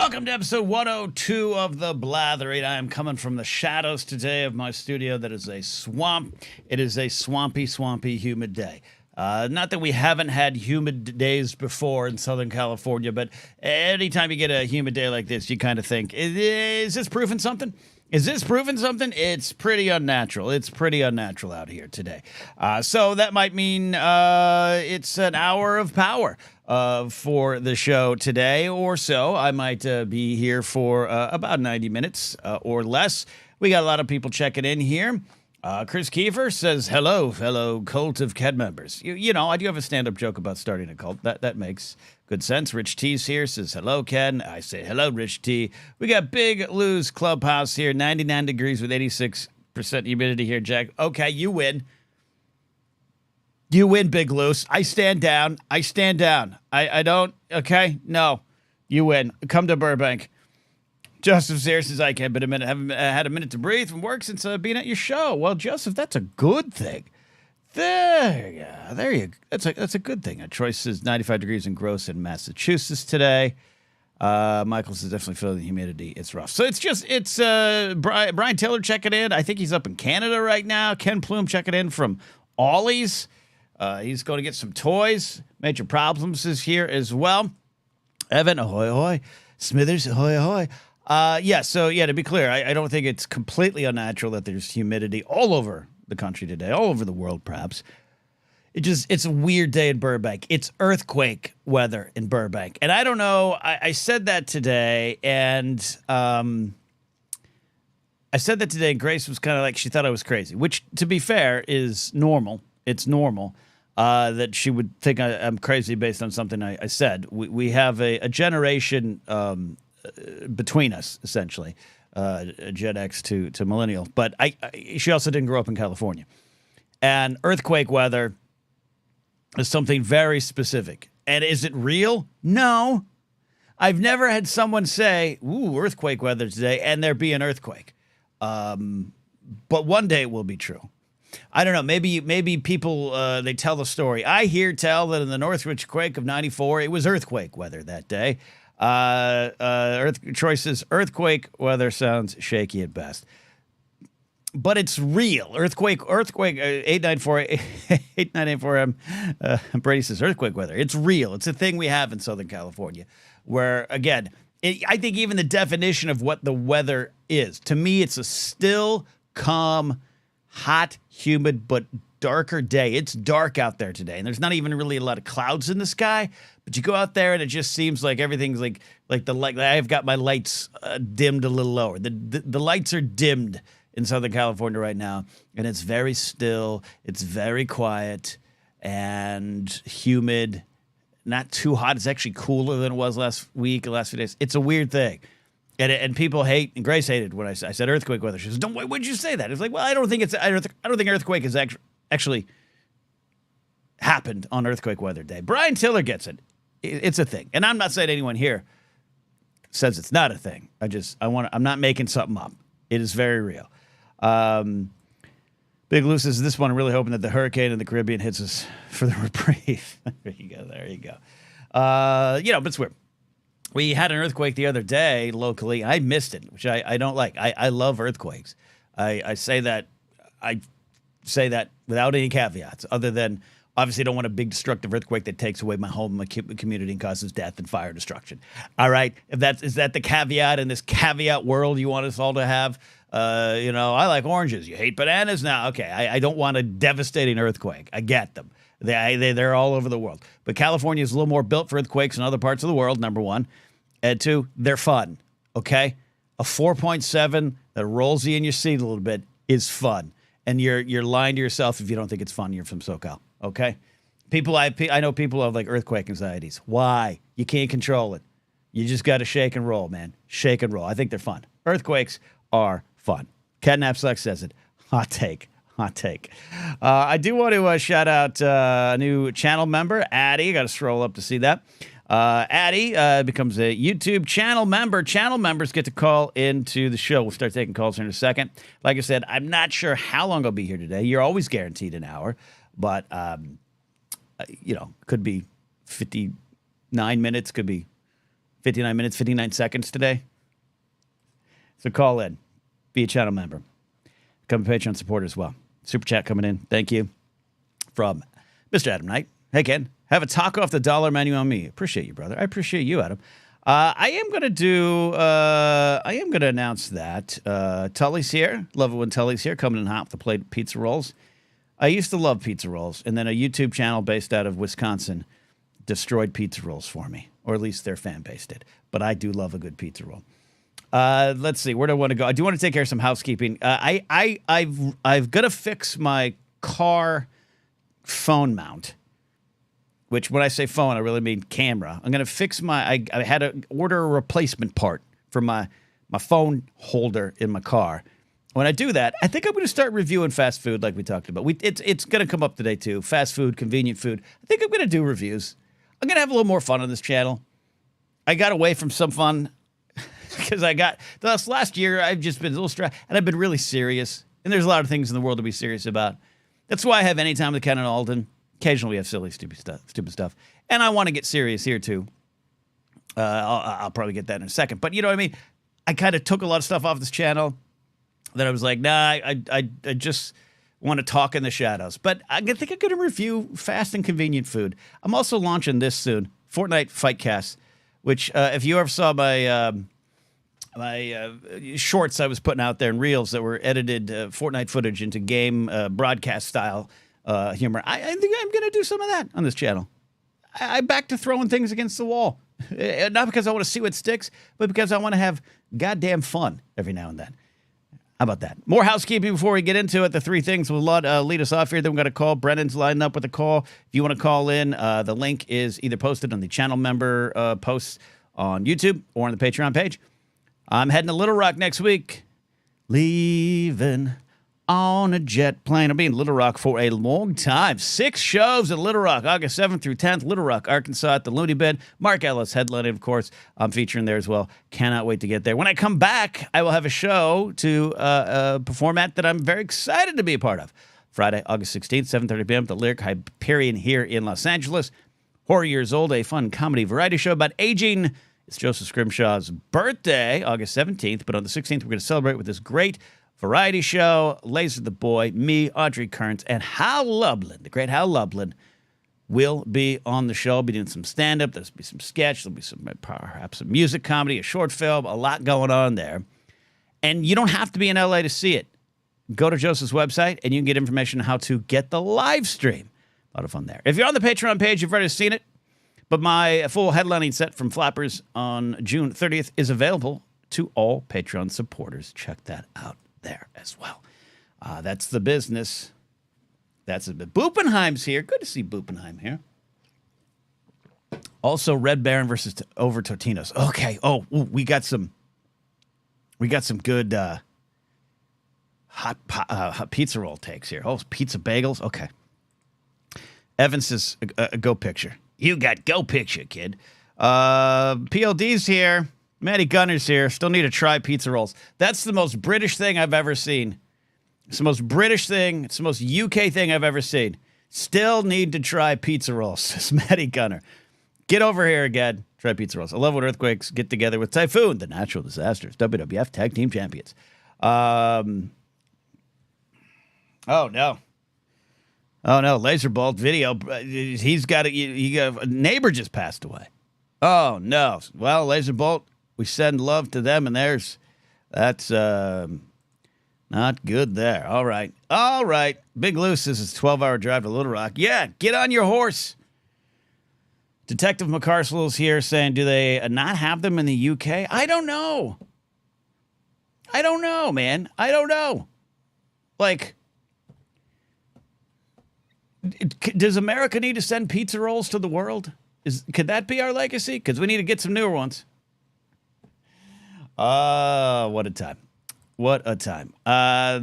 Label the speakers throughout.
Speaker 1: Welcome to episode 102 of the Blathering. I am coming from the shadows today of my studio that is a swamp. It is a swampy, humid day. Not that we haven't had humid days before in Southern California, but anytime you get a humid day like this, you kind of think, is this proving something? Is this proving something? It's pretty unnatural. It's pretty unnatural out here today. So that might mean it's an hour of power for the show today or so. I might be here for about 90 minutes or less. We got a lot of people checking in here. Chris Kiefer says, hello, fellow Cult of Ken members. You know, I do have a stand-up joke about starting a cult. That makes good sense. Rich T's here, says, hello, Ken. I say, hello, Rich T. We got Big Lou's Clubhouse here, 99 degrees with 86% humidity here, Jack. Okay, you win. You win, Big Lou's. I stand down. I don't, okay? No. You win. Come to Burbank. Joseph here says, I can't, but haven't had a minute to breathe from work since being at your show. Well, Joseph, that's a good thing. There you go. That's a good thing. Troy says 95 degrees and gross in Massachusetts today. Michael says definitely feeling the humidity. It's rough. So it's Brian Taylor checking in. I think he's up in Canada right now. Ken Plume checking in from Ollie's. He's going to get some toys. Major Problems is here as well. Evan, ahoy, ahoy. Smithers, ahoy, ahoy. To be clear, I don't think it's completely unnatural that there's humidity all over the country today, all over the world, perhaps. It's a weird day in Burbank. It's earthquake weather in Burbank. And I don't know, I said that today, and and Grace was kind of like, she thought I was crazy, which, to be fair, is normal. It's normal that she would think I'm crazy based on something I said. We have a generation between us, essentially, Gen X to millennial. But she also didn't grow up in California. And earthquake weather is something very specific. And is it real? No. I've never had someone say, ooh, earthquake weather today, and there be an earthquake. But one day it will be true. I don't know. Maybe people, they tell the story. I tell that in the Northridge quake of 94, it was earthquake weather that day. Troy says earthquake weather sounds shaky at best, but it's real. Earthquake, 8984M. Brady says earthquake weather. It's real. It's a thing we have in Southern California where, again, I think even the definition of what the weather is, to me, it's a still, calm, hot, humid, but darker day. It's dark out there today, and there's not even really a lot of clouds in the sky. But you go out there, and it just seems like everything's like the light. I've got my lights dimmed a little lower. The lights are dimmed in Southern California right now, and it's very still. It's very quiet and humid. Not too hot. It's actually cooler than it was last week, or last few days. It's a weird thing. And people hate, and Grace hated when I said earthquake weather. She says, "Don't. Why would you say that?" It's like, well, I don't think earthquake is actually happened on earthquake weather day. Brian Tiller gets it. It's a thing, and I'm not saying anyone here says it's not a thing. I'm not making something up. It is very real. Big Lou says this one. I'm really hoping that the hurricane in the Caribbean hits us for the reprieve. There you go. But it's weird. We had an earthquake the other day locally. I missed it, which I don't like. I love earthquakes. I say that without any caveats, other than obviously I don't want a big destructive earthquake that takes away my home, my community, and causes death and fire destruction. All right, is that the caveat in this caveat world you want us all to have? I like oranges. You hate bananas now. Okay, I don't want a devastating earthquake. I get them. They're all over the world. But California is a little more built for earthquakes than other parts of the world, number one. And two, they're fun, okay? A 4.7 that rolls you in your seat a little bit is fun. And you're lying to yourself if you don't think it's fun. You're from SoCal, okay? I know people have, like, earthquake anxieties. Why? You can't control it. You just got to shake and roll, man. Shake and roll. I think they're fun. Earthquakes are fun. Catnap Sucks says it. Hot take. I do want to shout out a new channel member, Addie. Got to scroll up to see that. Addie becomes a YouTube channel member. Channel members get to call into the show. We'll start taking calls here in a second. Like I said, I'm not sure how long I'll be here today. You're always guaranteed an hour, but could be 59 minutes, could be 59 minutes, 59 seconds today. So call in. Be a channel member. Become a Patreon supporter as well. Super chat coming in. Thank you. From Mr. Adam Knight. Hey, Ken. Have a taco off the dollar menu on me. Appreciate you, brother. I appreciate you, Adam. I am going to announce that Tully's here. Love it when Tully's here. Coming in hot with the plate pizza rolls. I used to love pizza rolls. And then a YouTube channel based out of Wisconsin destroyed pizza rolls for me. Or at least their fan base did. But I do love a good pizza roll. Let's see. Where do I want to go? I do want to take care of some housekeeping. I've got to fix my car phone mount. Which, when I say phone, I really mean camera. I'm going to fix my... I had to order a replacement part for my phone holder in my car. When I do that, I think I'm going to start reviewing fast food like we talked about. It's going to come up today, too. Fast food, convenient food. I think I'm going to do reviews. I'm going to have a little more fun on this channel. I got away from some fun because this last year, I've just been a little stressed, and I've been really serious. And there's a lot of things in the world to be serious about. That's why I have Any Time with Ken and Alden. Occasionally we have silly, stupid stuff. And I want to get serious here, too. I'll probably get that in a second. But you know what I mean? I kind of took a lot of stuff off this channel that I was like, nah, I just want to talk in the shadows. But I think I'm going to review fast and convenient food. I'm also launching this soon, Fortnite Fightcast, which if you ever saw my shorts I was putting out there in reels that were edited Fortnite footage into game broadcast style humor. I think I'm going to do some of that on this channel. I'm back to throwing things against the wall. Not because I want to see what sticks, but because I want to have goddamn fun every now and then. How about that? More housekeeping before we get into it. The three things will lead us off here. Then we've got a call. Brennan's lining up with a call. If you want to call in, the link is either posted on the channel member posts on YouTube or on the Patreon page. I'm heading to Little Rock next week. Leaving on a jet plane. I'll be in Little Rock for a long time. 6 shows at Little Rock, August 7th through 10th. Little Rock, Arkansas at the Looney Bin. Mark Ellis headlining, of course. I'm featuring there as well. Cannot wait to get there. When I come back, I will have a show to perform at that I'm very excited to be a part of. Friday, August 16th, 7:30 p.m. at the Lyric Hyperion here in Los Angeles. Horror Years Old, a fun comedy variety show about aging. It's Joseph Scrimshaw's birthday, August 17th. But on the 16th, we're going to celebrate with this great variety show. Laser the Boy, me, Audrey Kearns, and Hal Lublin, the great Hal Lublin, will be on the show. I'll be doing some stand-up. There'll be some sketch. There'll be perhaps some music comedy, a short film, a lot going on there. And you don't have to be in LA to see it. Go to Joseph's website, and you can get information on how to get the live stream. A lot of fun there. If you're on the Patreon page, you've already seen it. But my full headlining set from Flappers on June 30th is available to all Patreon supporters. Check that out there as well. That's the business. That's a bit. Bupenheim's here. Good to see Bupenheim here. Also, Red Baron versus over Totino's. Okay. Oh, ooh, we got some good hot pizza roll takes here. Oh, pizza bagels. Okay. Evans says, go picture. You got go picture, kid. PLD's here. Matty Gunner's here. Still need to try pizza rolls. That's the most British thing I've ever seen. It's the most British thing. It's the most UK thing I've ever seen. Still need to try pizza rolls, says Matty Gunner. Get over here again. Try pizza rolls. I love when earthquakes get together with Typhoon, the natural disasters. WWF Tag Team Champions. Oh, no. Oh, no. Laserbolt video. He's got a neighbor just passed away. Oh, no. Well, Laserbolt, we send love to them and theirs. That's not good there. All right. All right. Big Lou says it's a 12-hour drive to Little Rock. Yeah, get on your horse. Detective McCarslow's here saying, do they not have them in the UK? I don't know. I don't know, man. I don't know. Like, does America need to send pizza rolls to the world? Could that be our legacy? Because we need to get some newer ones. What a time. What a time.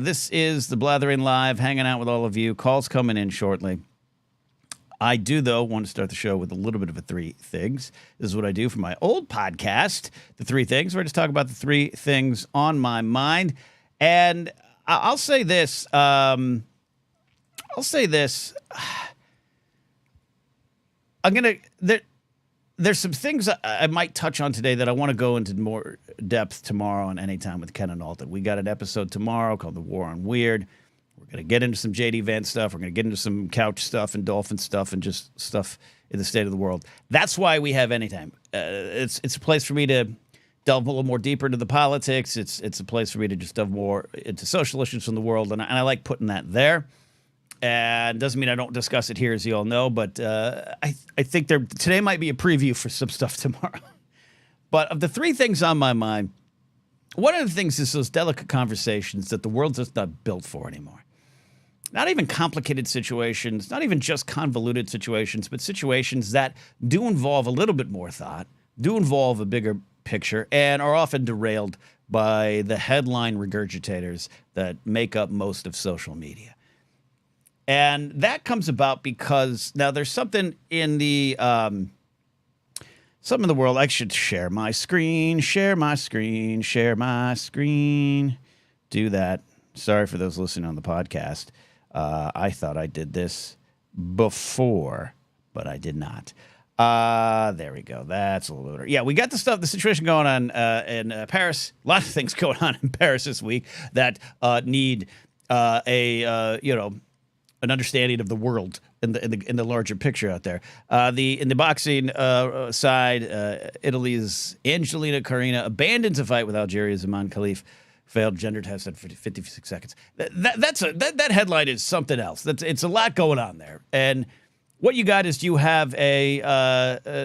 Speaker 1: This is the Blathering Live, hanging out with all of you. Calls coming in shortly. I do, though, want to start the show with a little bit of a three things. This is what I do for my old podcast, The Three Things, where I just talk about the three things on my mind. And I'll say this. I'm going to... there's some things I might touch on today that I want to go into more depth tomorrow on Anytime with Ken and Alton. We got an episode tomorrow called The War on Weird. We're going to get into some J.D. Vance stuff. We're going to get into some couch stuff and dolphin stuff and just stuff in the state of the world. That's why we have Anytime. It's a place for me to delve a little more deeper into the politics. It's a place for me to just delve more into social issues from the world, and I like putting that there. And doesn't mean I don't discuss it here, as you all know, but I think today might be a preview for some stuff tomorrow. But of the three things on my mind, one of the things is those delicate conversations that the world's just not built for anymore. Not even complicated situations, not even just convoluted situations, but situations that do involve a little bit more thought, do involve a bigger picture, and are often derailed by the headline regurgitators that make up most of social media. And that comes about because now there's something in the world. I should share my screen. Do that. Sorry for those listening on the podcast. I thought I did this before, but I did not. There we go. That's a little better. Yeah, we got the situation going on in Paris. A lot of things going on in Paris this week that need an understanding of the world in the larger picture out there. In the boxing side, Italy's Angelina Carina abandons a fight with Algeria's Iman Khalif. Failed gender test at 56 seconds. That headline is something else. It's a lot going on there. And what you got is you have a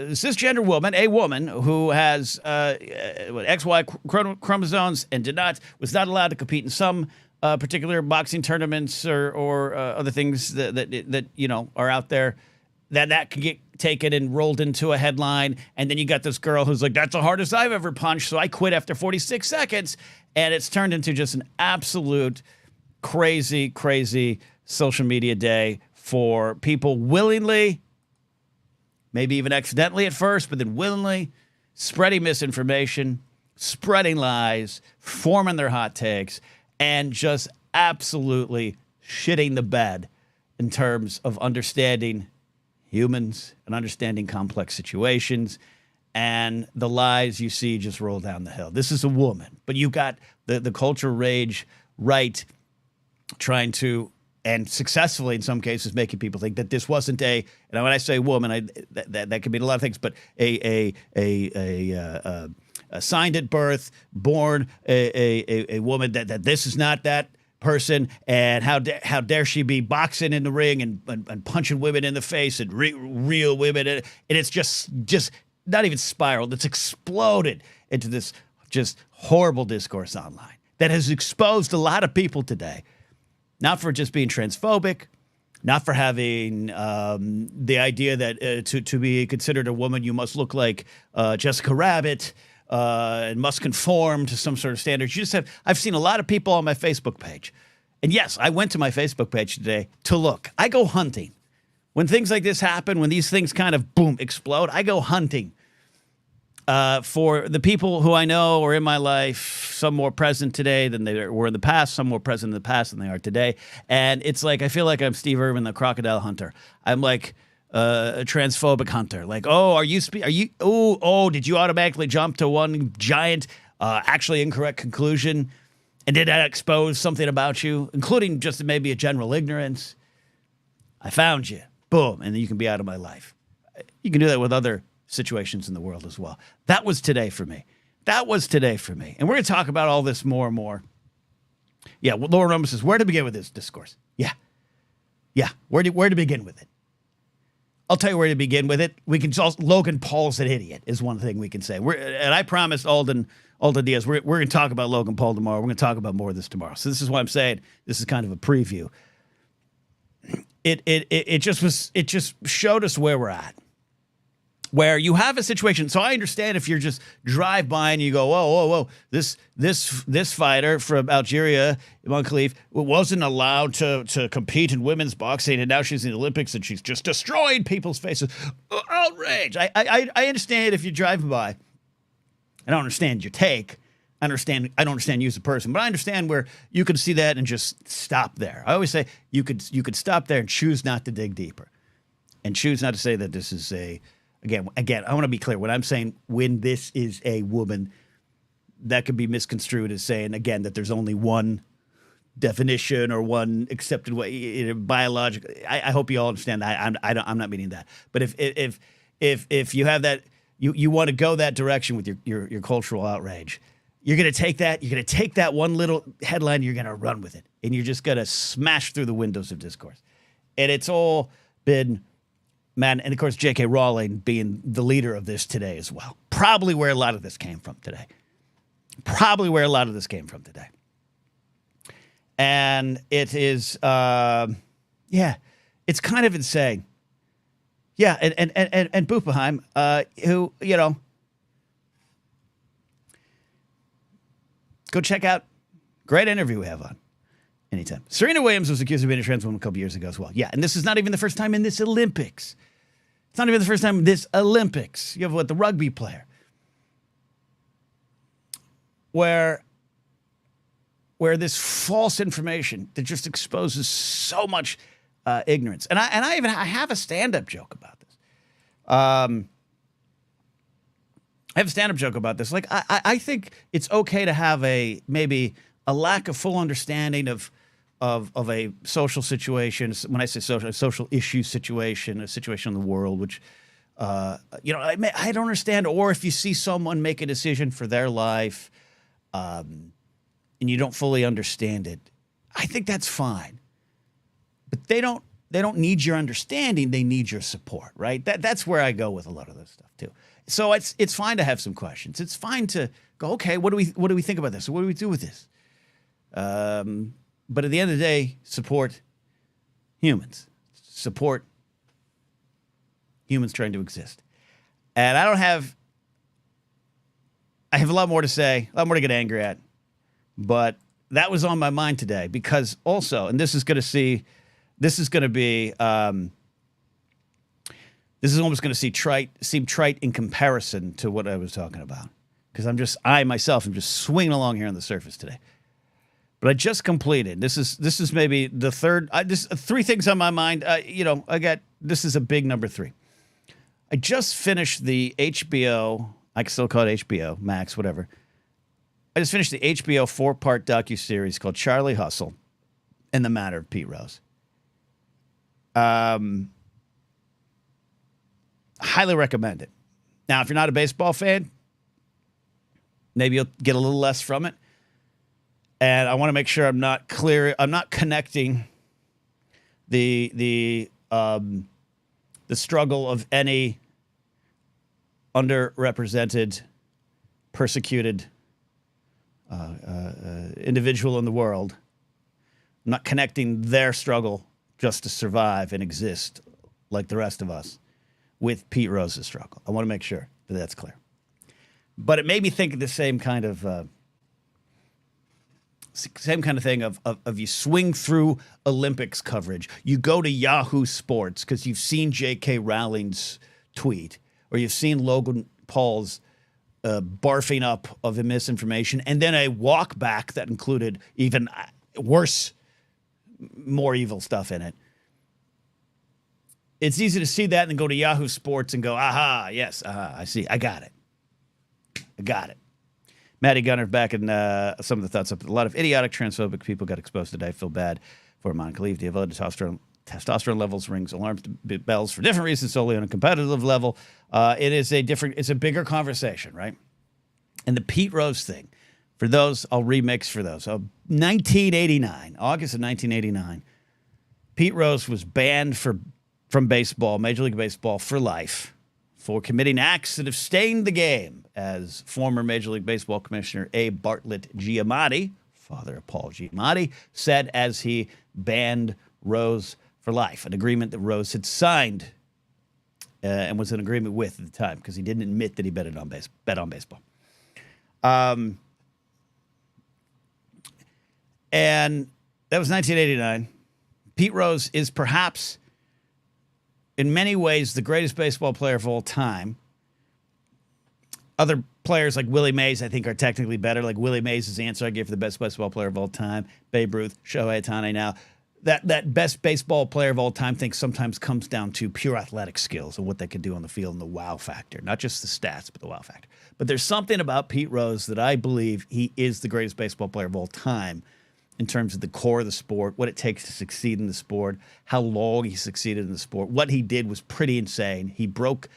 Speaker 1: cisgender woman, a woman who has XY chromosomes and was not allowed to compete in some particular boxing tournaments or other things that are out there. That can get taken and rolled into a headline, and then you got this girl who's like, "That's the hardest I've ever punched, so I quit after 46 seconds," and it's turned into just an absolute crazy social media day for people willingly, maybe even accidentally at first, but then willingly spreading misinformation, spreading lies, forming their hot takes, and just absolutely shitting the bed in terms of understanding humans and understanding complex situations, and the lies you see just roll down the hill. This is a woman, but you got the culture rage right trying to, and successfully in some cases, making people think that this wasn't and when I say woman, that could mean a lot of things, but a signed at birth, born a woman, that this is not that person, and how dare she be boxing in the ring and punching women in the face and real women, and it's just not even spiraled. It's exploded into this just horrible discourse online that has exposed a lot of people today, not for just being transphobic, not for having the idea that to be considered a woman you must look like Jessica Rabbit and must conform to some sort of standards. I've seen a lot of people on my Facebook page. And yes, I went to my Facebook page today to look. I go hunting. When things like this happen, when these things kind of, boom, explode, I go hunting for the people who I know are in my life, some more present today than they were in the past, some more present in the past than they are today. And it's like, I feel like I'm Steve Irwin, the crocodile hunter. I'm like a transphobic hunter. Like, oh, did you automatically jump to one giant, actually incorrect conclusion? And did that expose something about you, including just maybe a general ignorance? I found you. Boom. And then you can be out of my life. You can do that with other situations in the world as well. That was today for me. And we're going to talk about all this more and more. Yeah, well, Laura Roman says, where to begin with this discourse? Yeah. Where to begin with it? I'll tell you where to begin with it. Logan Paul's an idiot is one thing we can say. And I promised Alden Diaz, we're going to talk about Logan Paul tomorrow. We're going to talk about more of this tomorrow. So this is why I'm saying this is kind of a preview. It just showed us where we're at. Where you have a situation. So I understand if you're just drive by and you go, whoa, this fighter from Algeria, Iman Khalif, wasn't allowed to compete in women's boxing, and now she's in the Olympics and she's just destroying people's faces. Outrage. I understand if you're driving by. I don't understand your take. I don't understand you as a person, but I understand where you could see that and just stop there. I always say you could stop there and choose not to dig deeper, and choose not to say that this is a Again, I want to be clear. When I'm saying when this is a woman, that could be misconstrued as saying, again, that there's only one definition or one accepted way biologically. I hope you all understand that. I'm not meaning that. But if you have that, you want to go that direction with your cultural outrage, you're going to take that. You're going to take that one little headline. You're going to run with it, and you're just going to smash through the windows of discourse. And it's all been. Man, and of course, J.K. Rowling being the leader of this today as well. Probably where a lot of this came from today. And it is, it's kind of insane. Yeah, and Bupenheim, who, go check out, great interview we have on. Anytime. Serena Williams was accused of being a trans woman a couple years ago as well. Yeah, and this is not even the first time in this Olympics. It's not even the first time in this Olympics. You have the rugby player, where this false information that just exposes so much ignorance. And I have a stand-up joke about this. I have a stand-up joke about this. Like I think it's okay to have maybe a lack of full understanding of a social situation. When I say social, a social issue situation, a situation in the world, which, I don't understand. Or if you see someone make a decision for their life, and you don't fully understand it, I think that's fine. But they don't need your understanding. They need your support, right? That's where I go with a lot of this stuff too. So it's fine to have some questions. It's fine to go, okay, what do we think about this? What do we do with this? But at the end of the day, support humans. Support humans trying to exist. And I have a lot more to say, a lot more to get angry at. But that was on my mind today because also, and this is almost going to seem trite in comparison to what I was talking about. Because I myself am just swinging along here on the surface today. But I just completed. This is maybe the third. Three things on my mind. This is a big number 3. I just finished the HBO. I can still call it HBO Max, whatever. I just finished the HBO 4-part docuseries called Charlie Hustle and the Matter of Pete Rose. Highly recommend it. Now, if you're not a baseball fan, maybe you'll get a little less from it. And I want to make sure I'm not connecting the struggle of any underrepresented, persecuted individual in the world. I'm not connecting their struggle just to survive and exist like the rest of us with Pete Rose's struggle. I want to make sure that that's clear. But it made me think of the same kind of thing of you swing through Olympics coverage. You go to Yahoo Sports because you've seen J.K. Rowling's tweet or you've seen Logan Paul's barfing up of misinformation, and then a walk back that included even worse, more evil stuff in it. It's easy to see that and then go to Yahoo Sports and go, aha, yes, I see, I got it. Maddie Gunner back in some of the thoughts up. A lot of idiotic transphobic people got exposed today. I feel bad for Monica Leaf. The testosterone levels rings alarm bells for different reasons, solely on a competitive level. It's a bigger conversation, right? And the Pete Rose thing, for those, I'll remix for those. 1989, August of 1989, Pete Rose was banned from baseball, Major League Baseball, for life for committing acts that have stained the game, as former Major League Baseball Commissioner Abe Bartlett Giamatti, father of Paul Giamatti, said as he banned Rose for life, an agreement that Rose had signed and was in agreement with at the time because he didn't admit that he bet on baseball. And that was 1989. Pete Rose is perhaps, in many ways, the greatest baseball player of all time. Other players like Willie Mays, I think, are technically better. Like Willie Mays is the answer I give for the best baseball player of all time. Babe Ruth, Shohei Ohtani now. that best baseball player of all time thing sometimes comes down to pure athletic skills and what they can do on the field and the wow factor, not just the stats, but the wow factor. But there's something about Pete Rose that I believe he is the greatest baseball player of all time in terms of the core of the sport, what it takes to succeed in the sport, how long he succeeded in the sport. What he did was pretty insane. He broke,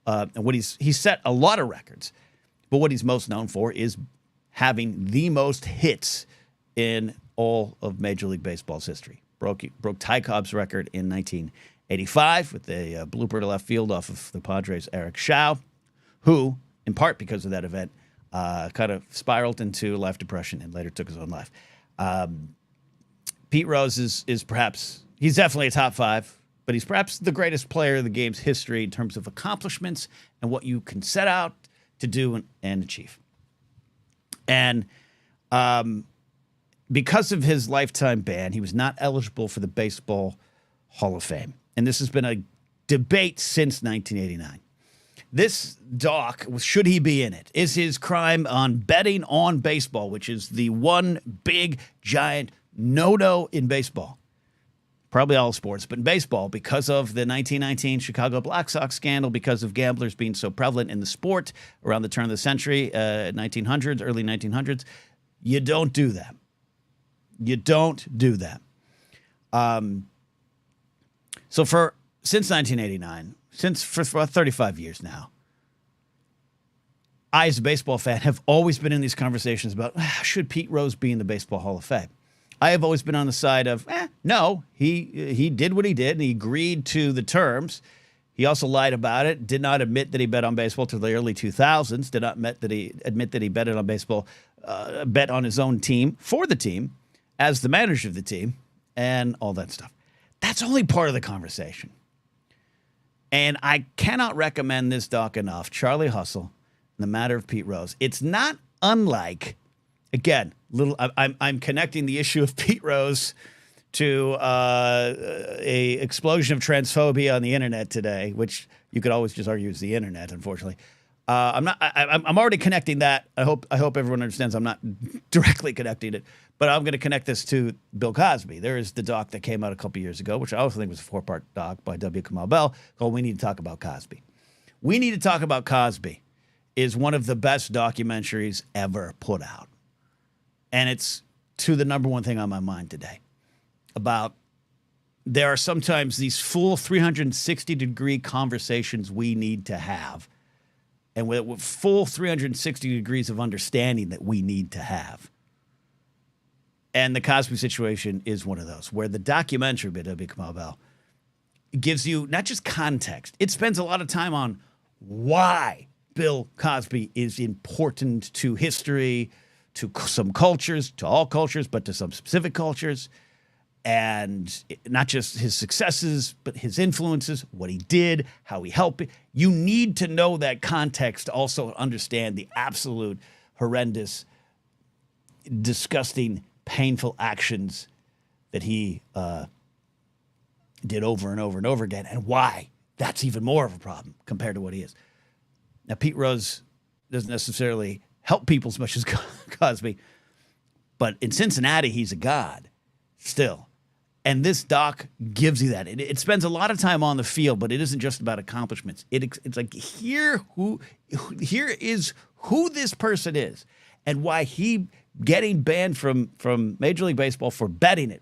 Speaker 1: he set a lot of records, but what he's most known for is having the most hits in all of Major League Baseball's history. Broke Ty Cobb's record in 1985 with a blooper to left field off of the Padres' Eric Schau, who, in part because of that event, kind of spiraled into life depression and later took his own life. Pete Rose is perhaps, he's definitely a top five, but he's perhaps the greatest player in the game's history in terms of accomplishments and what you can set out to do and achieve. And because of his lifetime ban, he was not eligible for the Baseball Hall of Fame. And this has been a debate since 1989. This doc, should he be in it? Is his crime on betting on baseball, which is the one big, giant no-no in baseball? Probably all sports, but in baseball, because of the 1919 Chicago Black Sox scandal, because of gamblers being so prevalent in the sport around the turn of the century, 1900s, early 1900s, you don't do that. You don't do that. So since 1989, for about 35 years now, I, as a baseball fan, have always been in these conversations about should Pete Rose be in the Baseball Hall of Fame. I have always been on the side of, no, he did what he did, and he agreed to the terms. He also lied about it, did not admit that he bet on baseball till the early 2000s, did not admit that he betted on baseball, bet on his own team, for the team, as the manager of the team, and all that stuff. That's only part of the conversation. And I cannot recommend this doc enough, Charlie Hustle, The Matter of Pete Rose. It's not unlike, again, I'm connecting the issue of Pete Rose to a explosion of transphobia on the internet today, which you could always just argue is the internet, unfortunately. I'm already connecting that. I hope everyone understands I'm not directly connecting it, but I'm going to connect this to Bill Cosby. There is the doc that came out a couple years ago, which I also think was a 4-part doc by W. Kamau Bell, called We Need to Talk About Cosby. We Need to Talk About Cosby is one of the best documentaries ever put out. And it's to the number one thing on my mind today about there are sometimes these full 360-degree conversations we need to have, and with full 360 degrees of understanding that we need to have. And the Cosby situation is one of those, where the documentary by W. Kamau Bell gives you not just context, it spends a lot of time on why Bill Cosby is important to history, to some cultures, to all cultures, but to some specific cultures, and not just his successes, but his influences, what he did, how he helped. You need to know that context to also understand the absolute horrendous, disgusting, painful actions that he did over and over and over again, and why that's even more of a problem compared to what he is. Now, Pete Rose doesn't necessarily help people as much as Cosby, but in Cincinnati, he's a god still. And this doc gives you that. It spends a lot of time on the field, but it isn't just about accomplishments. It's like, here is who this person is and why he getting banned from Major League Baseball for betting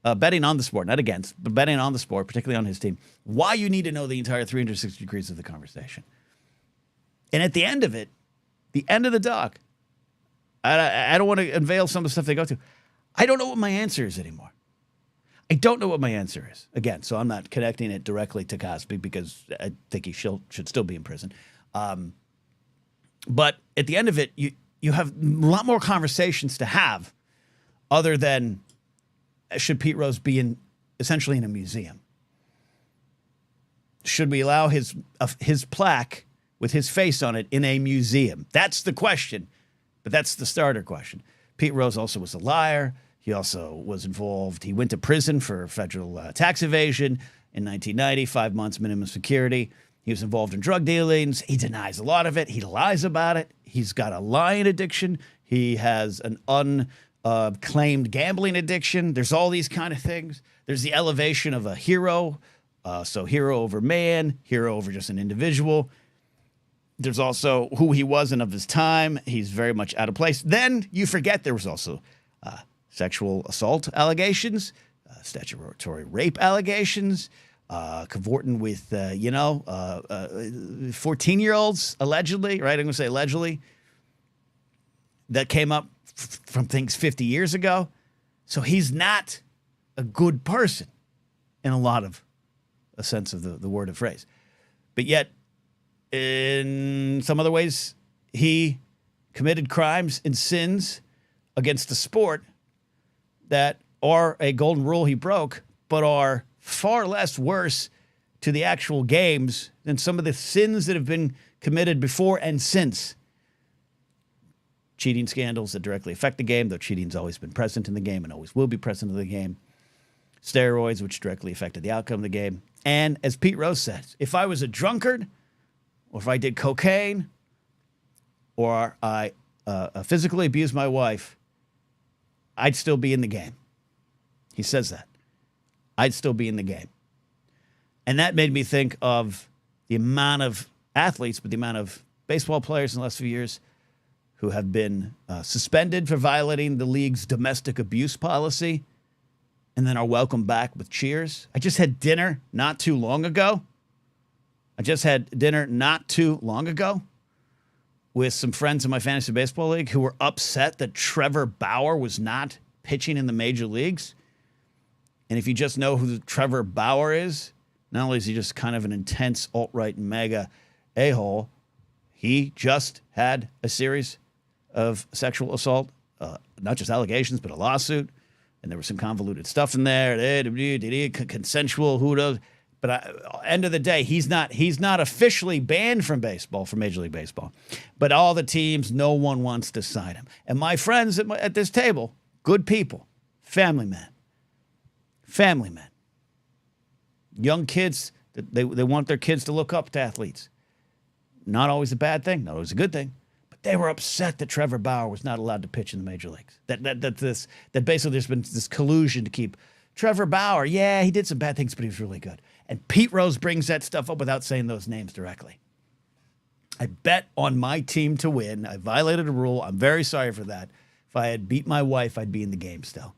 Speaker 1: on the sport, not against, but betting on the sport, particularly on his team. Why you need to know the entire 360 degrees of the conversation. And at the end of it, the end of the doc, I don't want to unveil some of the stuff they go to. I don't know what my answer is anymore. I don't know what my answer is. Again, so I'm not connecting it directly to Cosby because I think he should still be in prison. But at the end of it, you have a lot more conversations to have other than should Pete Rose be essentially in a museum? Should we allow his plaque with his face on it in a museum? That's the question, but that's the starter question. Pete Rose also was a liar. He also was involved. He went to prison for federal tax evasion in 1990, 5 months minimum security. He was involved in drug dealings. He denies a lot of it. He lies about it. He's got a lying addiction. He has an claimed gambling addiction. There's all these kind of things. There's the elevation of a hero. So hero over man, hero over just an individual. There's also who he was and of his time. He's very much out of place. Then you forget there was also sexual assault allegations, statutory rape allegations, cavorting with, 14-year-olds, allegedly, right? I'm going to say allegedly, that came up from things 50 years ago. So he's not a good person in a sense of the word and phrase. But yet, in some other ways, he committed crimes and sins against the sport that are a golden rule he broke, but are far less worse to the actual games than some of the sins that have been committed before and since. Cheating scandals that directly affect the game, though cheating's always been present in the game and always will be present in the game. Steroids, which directly affected the outcome of the game. And as Pete Rose said, if I was a drunkard, or if I did cocaine, or I physically abused my wife, I'd still be in the game. He says that. I'd still be in the game. And that made me think of the amount of athletes, but the amount of baseball players in the last few years who have been suspended for violating the league's domestic abuse policy and then are welcomed back with cheers. I just had dinner not too long ago with some friends in my fantasy baseball league who were upset that Trevor Bauer was not pitching in the major leagues. And if you just know who Trevor Bauer is, not only is he just kind of an intense alt-right mega a-hole, he just had a series of sexual assault, not just allegations, but a lawsuit. And there was some convoluted stuff in there, consensual, who knows. But end of the day, he's not officially banned from baseball, from Major League Baseball. But all the teams, no one wants to sign him. And my friends at this table, good people, family men. Young kids, they want their kids to look up to athletes. Not always a bad thing, not always a good thing. But they were upset that Trevor Bauer was not allowed to pitch in the major leagues. That basically there's been this collusion to keep Trevor Bauer. Yeah, he did some bad things, but he was really good. And Pete Rose brings that stuff up without saying those names directly. I bet on my team to win. I violated a rule. I'm very sorry for that. If I had beat my wife, I'd be in the game still.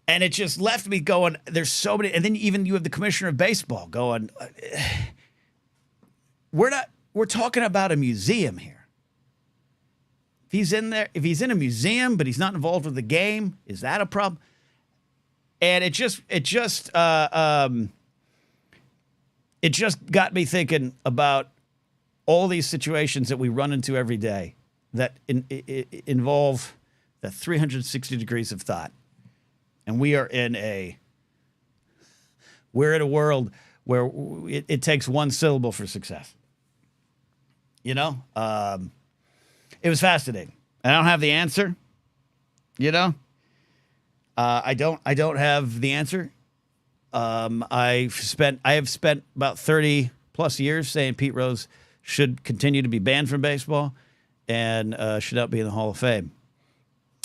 Speaker 1: And it just left me going, there's so many. And then even you have the commissioner of baseball going, we're talking about a museum here. If he's in a museum, but he's not involved with the game, is that a problem? And it just got me thinking about all these situations that we run into every day that involve the 360 degrees of thought. And we're in a world where it takes one syllable for success. It was fascinating. I don't have the answer. I don't have the answer. I have spent about 30 plus years saying Pete Rose should continue to be banned from baseball and should not be in the Hall of Fame.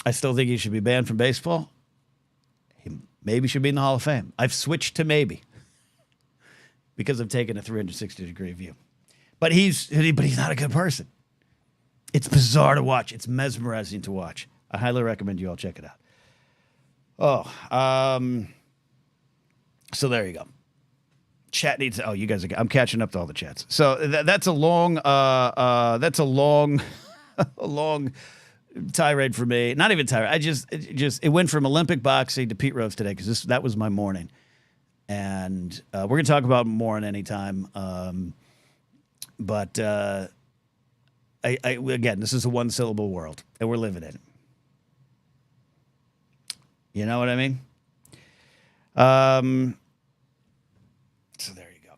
Speaker 1: I still think he should be banned from baseball. He maybe should be in the Hall of Fame. I've switched to maybe because I've taken a 360-degree view. But he's not a good person. It's bizarre to watch. It's mesmerizing to watch. I highly recommend you all check it out. So there you go. Chat needs. Oh, you guys are. I'm catching up to all the chats. So that's a long. That's a long, a long tirade for me. Not even tirade. It went from Olympic boxing to Pete Rose today because that was my morning, and we're gonna talk about more in any time. But again, this is a one-syllable world, and we're living in it. You know what I mean? So there you go.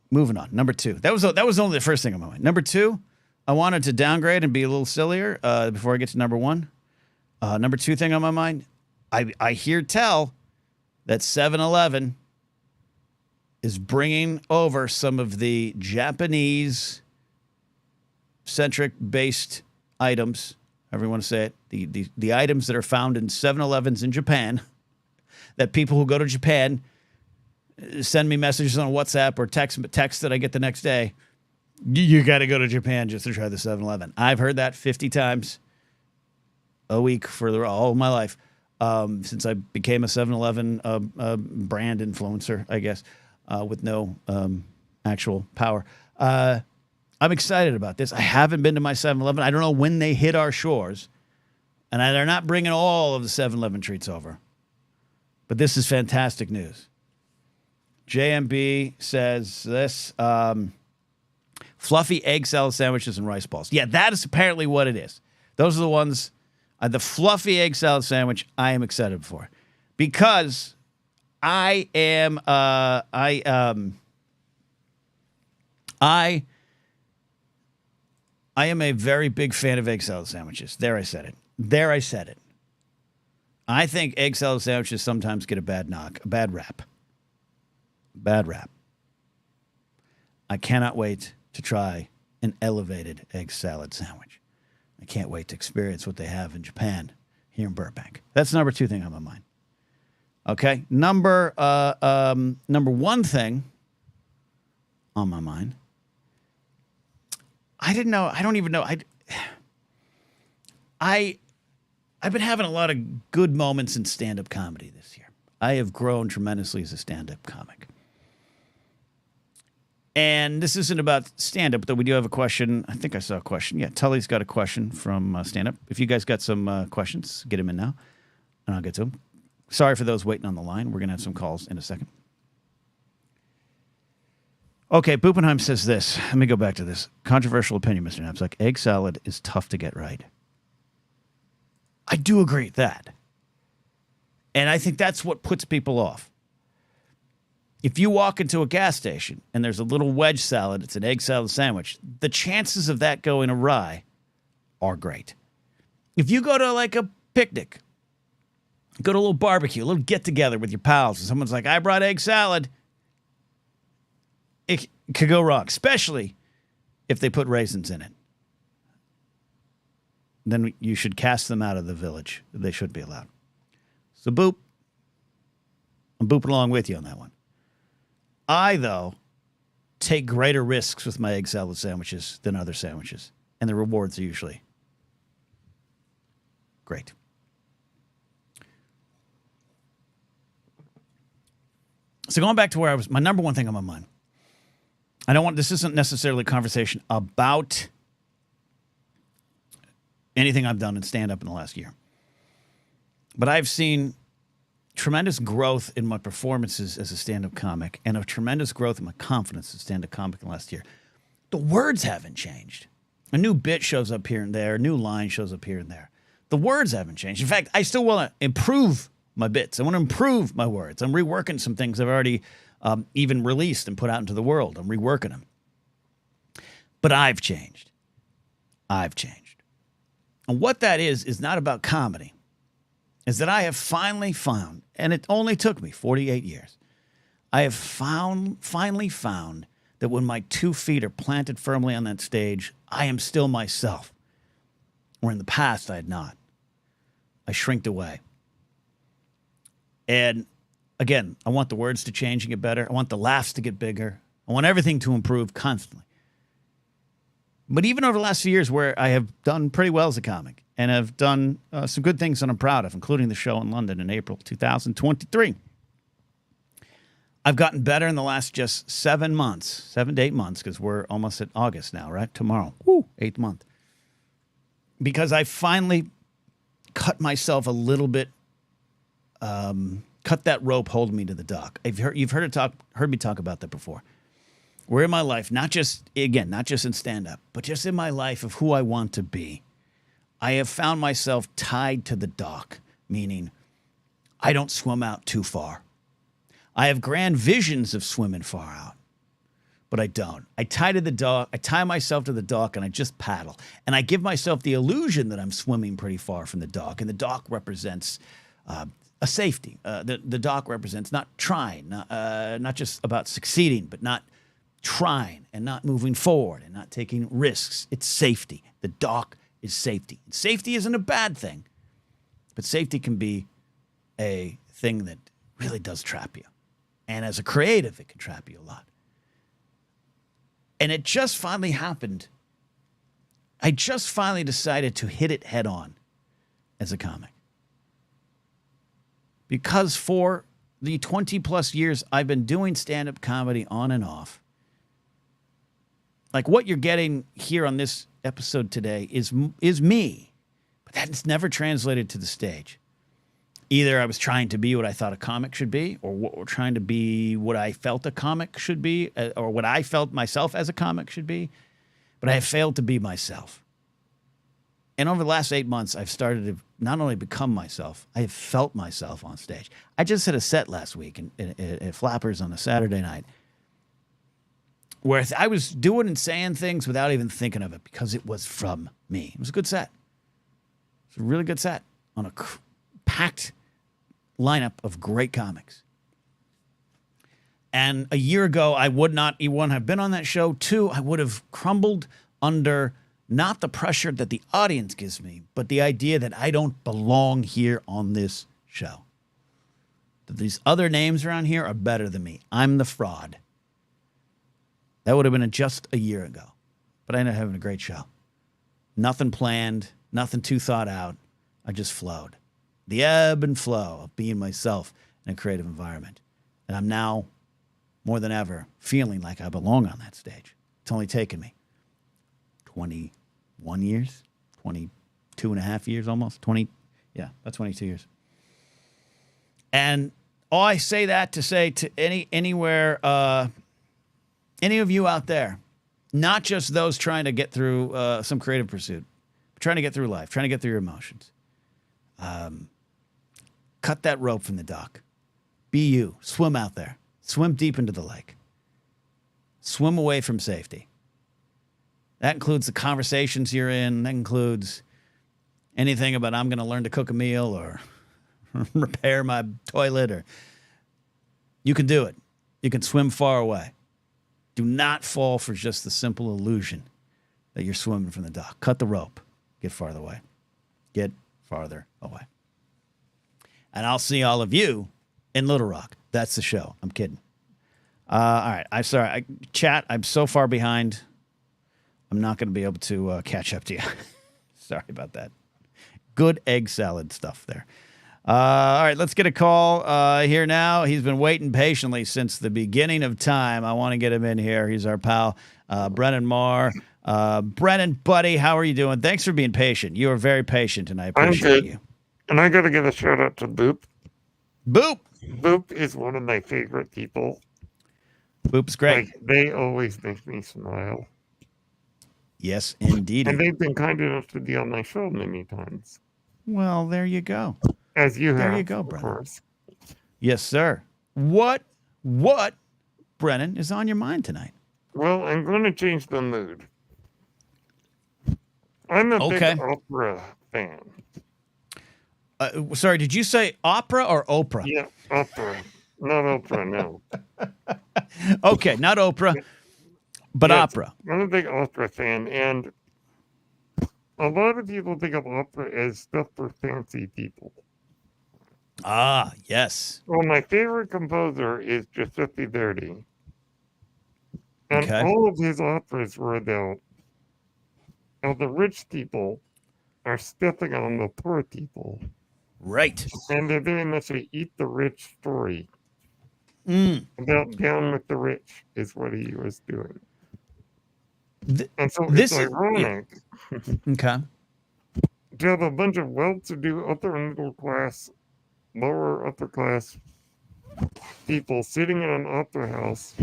Speaker 1: Moving on. Number 2. That was only the first thing on my mind. Number 2, I wanted to downgrade and be a little sillier before I get to number 1. Number 2 thing on my mind, I hear tell that 7-Eleven is bringing over some of the Japanese-centric based items, however you want to say it, the items that are found in 7-Elevens in Japan, that people who go to Japan send me messages on WhatsApp or text that I get the next day. You got to go to Japan just to try the 7-Eleven. I've heard that 50 times a week for all of my life, since I became a 7-Eleven brand influencer, I guess, with no actual power. I'm excited about this. I haven't been to my 7-Eleven. I don't know when they hit our shores, and they're not bringing all of the 7-Eleven treats over. But this is fantastic news. JMB says this, fluffy egg salad sandwiches and rice balls. Yeah, that is apparently what it is. Those are the ones, the fluffy egg salad sandwich I am excited for. Because I am a very big fan of egg salad sandwiches. There, I said it. I think egg salad sandwiches sometimes get a bad rap. I cannot wait to try an elevated egg salad sandwich. I can't wait to experience what they have in Japan here in Burbank. That's number 2 thing on my mind. Okay, number 1 thing on my mind. I don't even know. I've been having a lot of good moments in stand-up comedy this year. I have grown tremendously as a stand-up comic. And this isn't about stand-up, though we do have a question. I think I saw a question. Yeah, Tully's got a question from stand-up. If you guys got some questions, get them in now, and I'll get to them. Sorry for those waiting on the line. We're going to have some calls in a second. Okay, Bupenheim says this. Let me go back to this. Controversial opinion, Mr. Knapsack. Egg salad is tough to get right. I do agree with that. And I think that's what puts people off. If you walk into a gas station and there's a little wedge salad, it's an egg salad sandwich, the chances of that going awry are great. If you go to like a picnic, go to a little barbecue, a little get-together with your pals, and someone's like, I brought egg salad, it could go wrong, especially if they put raisins in it. Then you should cast them out of the village. They should be allowed. So boop. I'm booping along with you on that one. I, though, take greater risks with my egg salad sandwiches than other sandwiches. And the rewards are usually great. So going back to where I was, my number 1 thing on my mind. This isn't necessarily a conversation about anything I've done in stand-up in the last year. But I've seen tremendous growth in my performances as a stand-up comic and a tremendous growth in my confidence as a stand-up comic in the last year. The words haven't changed. A new bit shows up here and there. A new line shows up here and there. The words haven't changed. In fact, I still want to improve my bits. I want to improve my words. I'm reworking some things I've already even released and put out into the world. I'm reworking them. But I've changed. And what that is not about comedy. Is that I have finally found, and it only took me 48 years, I have finally found that when my 2 feet are planted firmly on that stage, I am still myself. Where in the past I had not. I shrinked away. And again, I want the words to change and get better. I want the laughs to get bigger. I want everything to improve constantly. But even over the last few years where I have done pretty well as a comic and have done some good things that I'm proud of, including the show in London in April 2023, I've gotten better in the last just 7 to 8 months, because we're almost at August now, right? Tomorrow. Woo, 8th month. Because I finally cut myself a little bit, cut that rope holding me to the dock. You've heard me talk about that before. Where in my life, not just in stand-up, but just in my life of who I want to be, I have found myself tied to the dock, meaning I don't swim out too far. I have grand visions of swimming far out, but I don't. I tie myself to the dock, and I just paddle. And I give myself the illusion that I'm swimming pretty far from the dock, and the dock represents a safety. The dock represents not trying, not just about succeeding, but not trying and not moving forward and not taking risks. It's safety. The dock is safety. Safety isn't a bad thing, but safety can be a thing that really does trap you. And as a creative, it can trap you a lot. And it just finally happened. I just finally decided to hit it head on as a comic. Because for the 20 plus years I've been doing stand-up comedy on and off, like what you're getting here on this episode today is me, but that's never translated to the stage. Either I was trying to be what I thought a comic should be, or trying to be what I felt a comic should be, or what I felt myself as a comic should be, but I have failed to be myself. And over the last 8 months, I've started to not only become myself, I have felt myself on stage. I just had a set last week at Flappers on a Saturday night where I was doing and saying things without even thinking of it because it was from me. It was a good set. It was a really good set on a packed lineup of great comics. And a year ago, I would not, one, have been on that show. Two, I would have crumbled under not the pressure that the audience gives me, but the idea that I don't belong here on this show. That these other names around here are better than me. I'm the fraud. That would have been just a year ago. But I ended up having a great show. Nothing planned, nothing too thought out. I just flowed. The ebb and flow of being myself in a creative environment. And I'm now, more than ever, feeling like I belong on that stage. It's only taken me 21 years, 22 and a half years almost, 20, yeah, about 22 years. And I say that to say to anywhere, any of you out there, not just those trying to get through some creative pursuit, but trying to get through life, trying to get through your emotions. Cut that rope from the dock. Be you. Swim out there. Swim deep into the lake. Swim away from safety. That includes the conversations you're in. That includes anything about I'm going to learn to cook a meal or repair my toilet. Or you can do it. You can swim far away. Do not fall for just the simple illusion that you're swimming from the dock. Cut the rope. Get farther away. Get farther away. And I'll see all of you in Little Rock. That's the show. I'm kidding. All right. I'm sorry. Chat, I'm so far behind. I'm not going to be able to catch up to you. Sorry about that. Good egg salad stuff there. All right, let's get a call here now. He's been waiting patiently since the beginning of time. I want to get him in here. He's our pal, Brennan Marr. Brennan, buddy, how are you doing? Thanks for being patient. You are very patient, and I appreciate you.
Speaker 2: And I got to give a shout out to Boop.
Speaker 1: Boop.
Speaker 2: Boop is one of my favorite people.
Speaker 1: Boop's great.
Speaker 2: Like, they always make me smile.
Speaker 1: Yes, indeed.
Speaker 2: And they've been kind enough to be on my show many times.
Speaker 1: Well, there you go.
Speaker 2: As you have,
Speaker 1: there you go, brother.
Speaker 2: Course.
Speaker 1: Yes, sir. What, Brennan, is on your mind tonight?
Speaker 2: Well, I'm going to change the mood. I'm a big opera fan.
Speaker 1: Sorry, did you say opera or Oprah?
Speaker 2: Yeah, opera. Not Oprah, no.
Speaker 1: Okay, not Oprah, but yes, opera.
Speaker 2: I'm a big opera fan, and a lot of people think of opera as stuff for fancy people.
Speaker 1: Ah, yes.
Speaker 2: Well, my favorite composer is Giuseppe Verdi. And all of his operas were about how the rich people are stepping on the poor people.
Speaker 1: Right.
Speaker 2: And they're very much a eat the rich story. About down with the rich is what he was doing. And so it's ironic to have a bunch of well-to-do upper and middle class, lower upper class people sitting in an opera house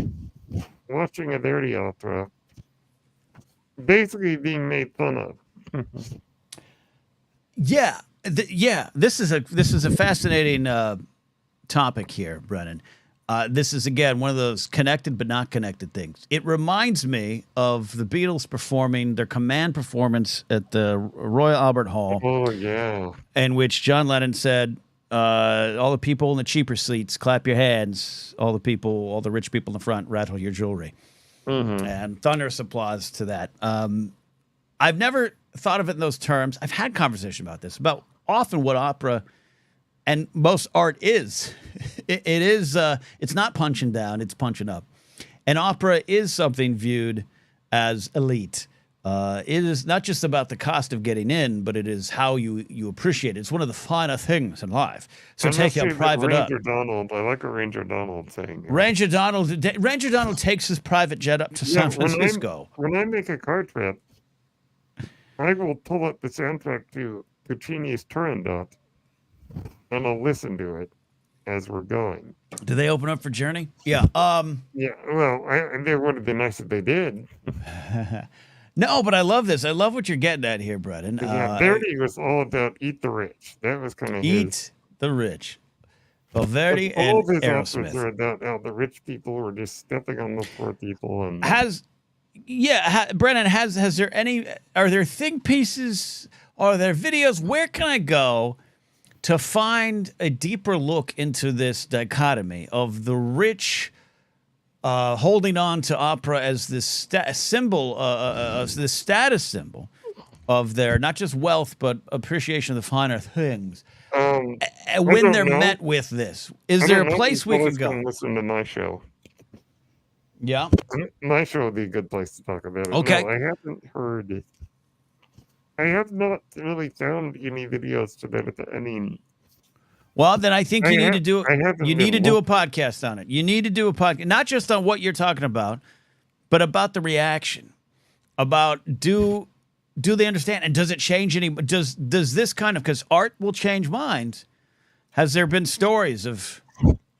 Speaker 2: watching a Verdi opera, basically being made fun of.
Speaker 1: Yeah. This is a fascinating topic here, Brennan. This is, again, one of those connected but not connected things. It reminds me of the Beatles performing their Command performance at the Royal Albert Hall.
Speaker 2: Oh, yeah.
Speaker 1: In which John Lennon said, all the people in the cheaper seats, clap your hands. All the rich people in the front, rattle your jewelry. Mm-hmm. And thunderous applause to that. I've never thought of it in those terms. I've had conversation about this, about often what opera and most art is. It's not punching down, it's punching up. And opera is something viewed as elite. It is not just about the cost of getting in, but it is how you appreciate it. It's one of the finer things in life. So take your private up.
Speaker 2: Ranger Donald, I like a Ranger Donald saying.
Speaker 1: Ranger Donald takes his private jet up to San Francisco.
Speaker 2: When I make a car trip, I will pull up the soundtrack to Puccini's Turandot, and I'll listen to it as we're going.
Speaker 1: Do they open up for Journey? Yeah.
Speaker 2: Yeah. Well, it would have been nice if they did.
Speaker 1: No, but I love this. I love what you're getting at here, Brennan.
Speaker 2: Yeah, Verdi was all about eat the rich. That was kind of
Speaker 1: eat the rich. Well, Verdi and
Speaker 2: all his
Speaker 1: Aerosmith
Speaker 2: operas are about how the rich people were just stepping on the poor people. And
Speaker 1: Brennan, are there think pieces? Are there videos? Where can I go to find a deeper look into this dichotomy of the rich holding on to opera as this symbol, this status symbol of their not just wealth but appreciation of the finer things? When they're met with this, is there a place we can go?
Speaker 2: Listen to my show.
Speaker 1: Yeah,
Speaker 2: my show would be a good place to talk about it.
Speaker 1: Okay,
Speaker 2: no, I haven't heard it. I have not really found any videos to that. I mean.
Speaker 1: Well, then I think you need to do a podcast on it. You need to do a podcast, not just on what you're talking about, but about the reaction. About do they understand, and does it change any? Does this kind of, because art will change minds? Has there been stories of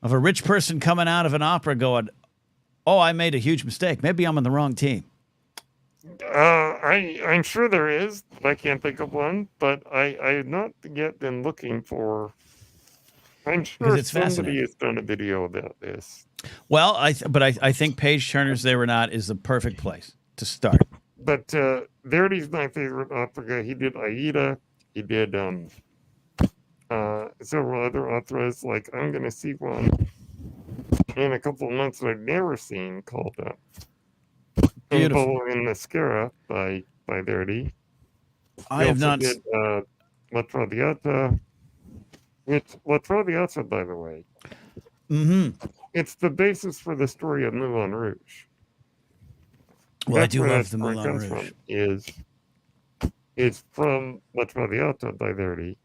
Speaker 1: a rich person coming out of an opera going, "Oh, I made a huge mistake. Maybe I'm on the wrong team"?
Speaker 2: I'm sure there is. I can't think of one, but I have not yet been looking for. I'm sure somebody has done a video about this.
Speaker 1: Well, I think Page Turner's They Were Not is the perfect place to start.
Speaker 2: But Verdi's my favorite opera. He did Aida. He did several other operas. Like, I'm going to see one in a couple of months that I've never seen called Ramble in Mascara by Verdi.
Speaker 1: I have not
Speaker 2: did La Traviata. It's La Traviata, by the way.
Speaker 1: Mm-hmm.
Speaker 2: It's the basis for the story of Moulin Rouge.
Speaker 1: Well, I do love the Moulin Rouge.
Speaker 2: Is from La Traviata by Verdi.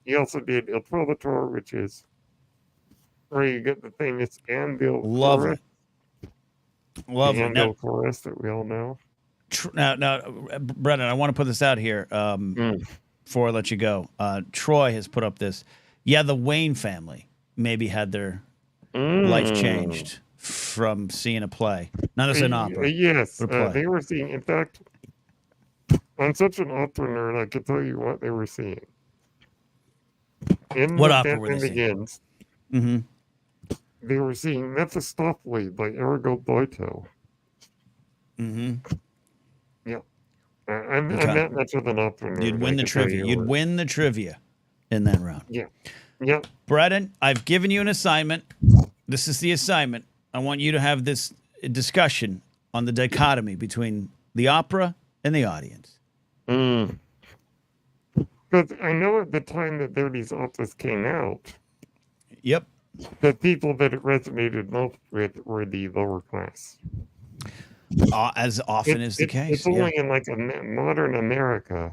Speaker 2: He also did Il Trovatore, which is where you get the famous Anvil chorus. Anvil chorus that we all know.
Speaker 1: Now, Brennan, I want to put this out here before I let you go. Troy has put up this. Yeah, the Wayne family maybe had their life changed from seeing a play. Not as an opera.
Speaker 2: Yes, they were seeing, in fact, I'm such an opera nerd, I could tell you what they were seeing.
Speaker 1: What opera were they seeing? Mm-hmm.
Speaker 2: They were seeing Mephistopheles by Ergo Boito.
Speaker 1: Mm-hmm.
Speaker 2: Yeah. I'm not much of an opera nerd.
Speaker 1: You'd win the trivia. You'd win the trivia in that round.
Speaker 2: Yeah. Yeah.
Speaker 1: Brennan, I've given you an assignment. This is the assignment. I want you to have this discussion on the dichotomy between the opera and the audience.
Speaker 2: Because I know at the time that Verdi's operas came out,
Speaker 1: yep,
Speaker 2: the people that it resonated most with were the lower class.
Speaker 1: As often is the case.
Speaker 2: It's only in like a modern America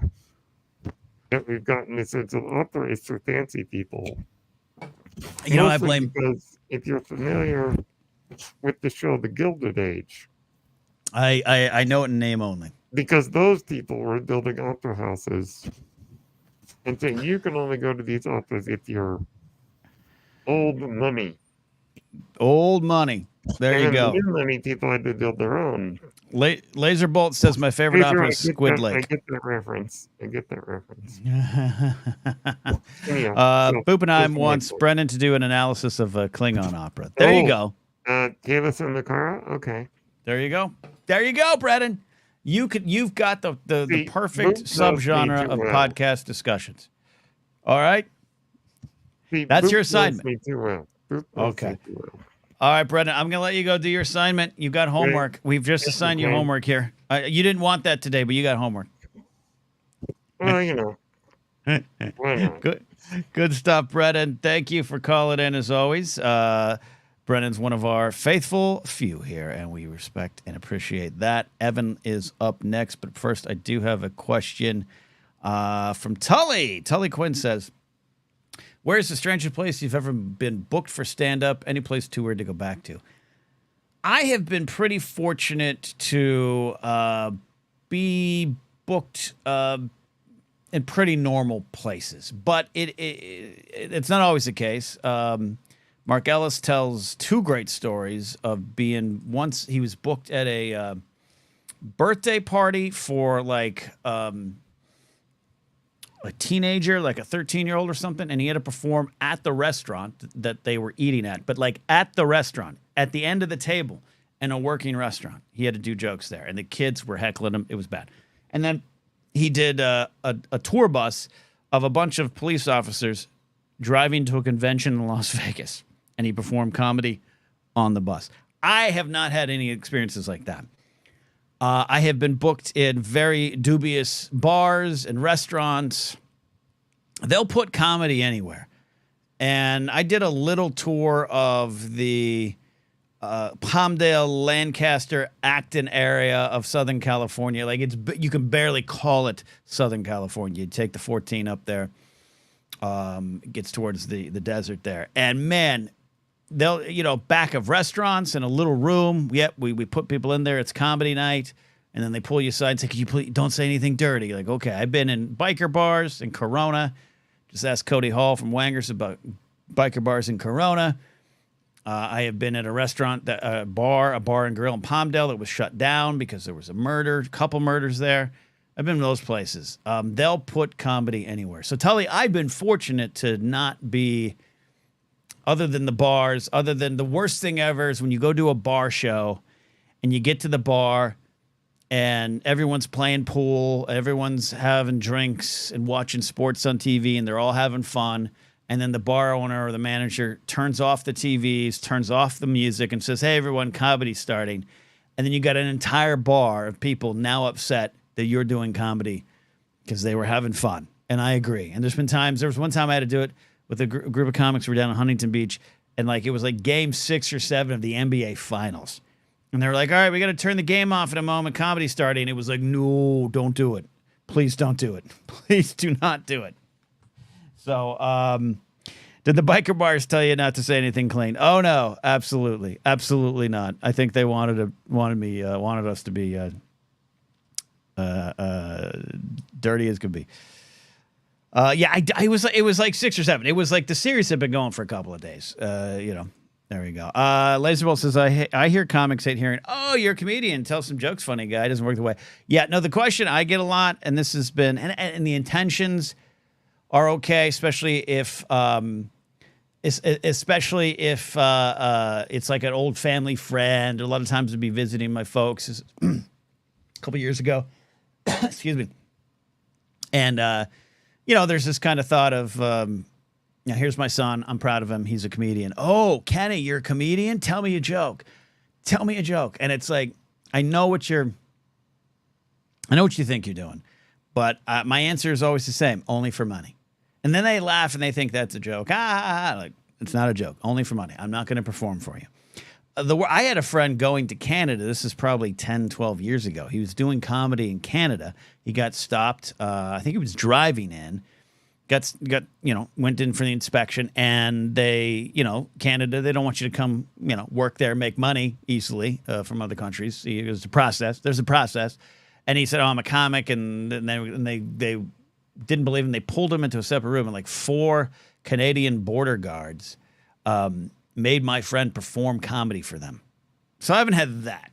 Speaker 2: that we've gotten this sense of opera is for fancy people.
Speaker 1: You know, I blame,
Speaker 2: because if you're familiar with the show The Gilded Age,
Speaker 1: I know it in name only.
Speaker 2: Because those people were building opera houses and saying you can only go to these operas if you're old money.
Speaker 1: Old money. There you go.
Speaker 2: New money people had to build their own.
Speaker 1: Laser Bolt says my favorite opera is Squid Lake.
Speaker 2: I get that reference.
Speaker 1: Boopenheim wants Brennan to do an analysis of a Klingon opera. There you go.
Speaker 2: Tavis and the Cara? Okay.
Speaker 1: There you go, Brennan. You've got the perfect subgenre of podcast discussions. All right. That's your assignment.
Speaker 2: Me too well.
Speaker 1: Okay. All right, Brendan, I'm going to let you go do your assignment. You got homework. We've just assigned you homework here. You didn't want that today, but you got homework.
Speaker 2: Well, you know. Why not?
Speaker 1: Good stuff, Brendan. Thank you for calling in as always. Brendan's one of our faithful few here, and we respect and appreciate that. Evan is up next, but first I do have a question from Tully. Tully Quinn says, where's the strangest place you've ever been booked for stand-up? Any place too weird to go back to? I have been pretty fortunate to be booked in pretty normal places, but it's not always the case. Mark Ellis tells two great stories of being once he was booked at a birthday party for like a teenager, like a 13-year-old or something, and he had to perform at the restaurant that they were eating at, but like at the restaurant, at the end of the table in a working restaurant. He had to do jokes there, and the kids were heckling him. It was bad. And then he did a tour bus of a bunch of police officers driving to a convention in Las Vegas, and he performed comedy on the bus. I have not had any experiences like that. I have been booked in very dubious bars and restaurants. They'll put comedy anywhere. And I did a little tour of the Palmdale, Lancaster, Acton area of Southern California. Like you can barely call it Southern California. You take the 14 up there. It gets towards the desert there. And man, they'll, back of restaurants in a little room. Yep, we put people in there. It's comedy night. And then they pull you aside and say, could you please don't say anything dirty? Like, okay, I've been in biker bars in Corona. Just ask Cody Hall from Wangers about biker bars in Corona. I have been at a restaurant, a bar and grill in Palmdale that was shut down because there was a couple murders there. I've been in those places. They'll put comedy anywhere. So Tully, I've been fortunate to not be, other than the bars, other than the worst thing ever is when you go to a bar show and you get to the bar and everyone's playing pool, everyone's having drinks and watching sports on TV, and they're all having fun. And then the bar owner or the manager turns off the TVs, turns off the music, and says, hey, everyone, comedy's starting. And then you got an entire bar of people now upset that you're doing comedy because they were having fun. And I agree. And there was one time I had to do it with a group of comics who were down in Huntington Beach, and like it was like game 6 or 7 of the NBA Finals. And they were like, all right, we got to turn the game off in a moment. Comedy's starting. It was like, no, don't do it. Please don't do it. Please do not do it. So, did the biker bars tell you not to say anything clean? Oh no, absolutely, absolutely not. I think they wanted us to be dirty as could be. It was like 6 or 7. It was like the series had been going for a couple of days. There we go. Laserbolt says, I hear comics hate hearing, oh, you're a comedian. Tell some jokes, funny guy. It doesn't work the way. Yeah, no, the question I get a lot, and this has been, and the intentions are okay, especially if it's like an old family friend. A lot of times I'd be visiting my folks a couple years ago. Excuse me. And, there's this kind of thought of, now, here's my son. I'm proud of him. He's a comedian. Oh, Kenny, you're a comedian? Tell me a joke. Tell me a joke. And it's like, I know what you think you're doing, but my answer is always the same, only for money. And then they laugh and they think that's a joke. Like, it's not a joke, only for money. I'm not going to perform for you. I had a friend going to Canada. This is probably 10, 12 years ago. He was doing comedy in Canada. He got stopped. I think he was driving in. Went in for the inspection, and Canada, they don't want you to come, work there, make money easily from other countries. There's a process. And he said, oh, I'm a comic. And they didn't believe him. They pulled him into a separate room, and like 4 Canadian border guards made my friend perform comedy for them. So I haven't had that.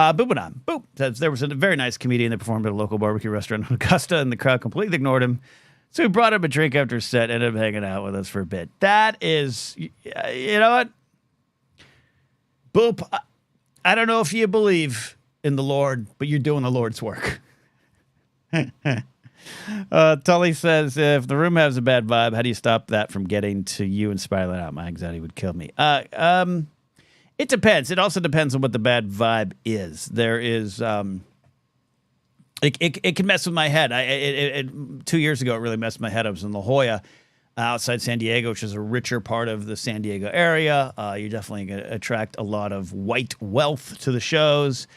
Speaker 1: Boop. There was a very nice comedian that performed at a local barbecue restaurant in Augusta, and the crowd completely ignored him. So we brought him a drink after a set, ended up hanging out with us for a bit. That is, you know what? Boop. I don't know if you believe in the Lord, but you're doing the Lord's work. Tully says, if the room has a bad vibe, how do you stop that from getting to you and spiraling out? My anxiety would kill me. It depends. It also depends on what the bad vibe is. There is, it can mess with my head. 2 years ago, it really messed my head. I was in La Jolla, outside San Diego, which is a richer part of the San Diego area. You're definitely going to attract a lot of white wealth to the shows.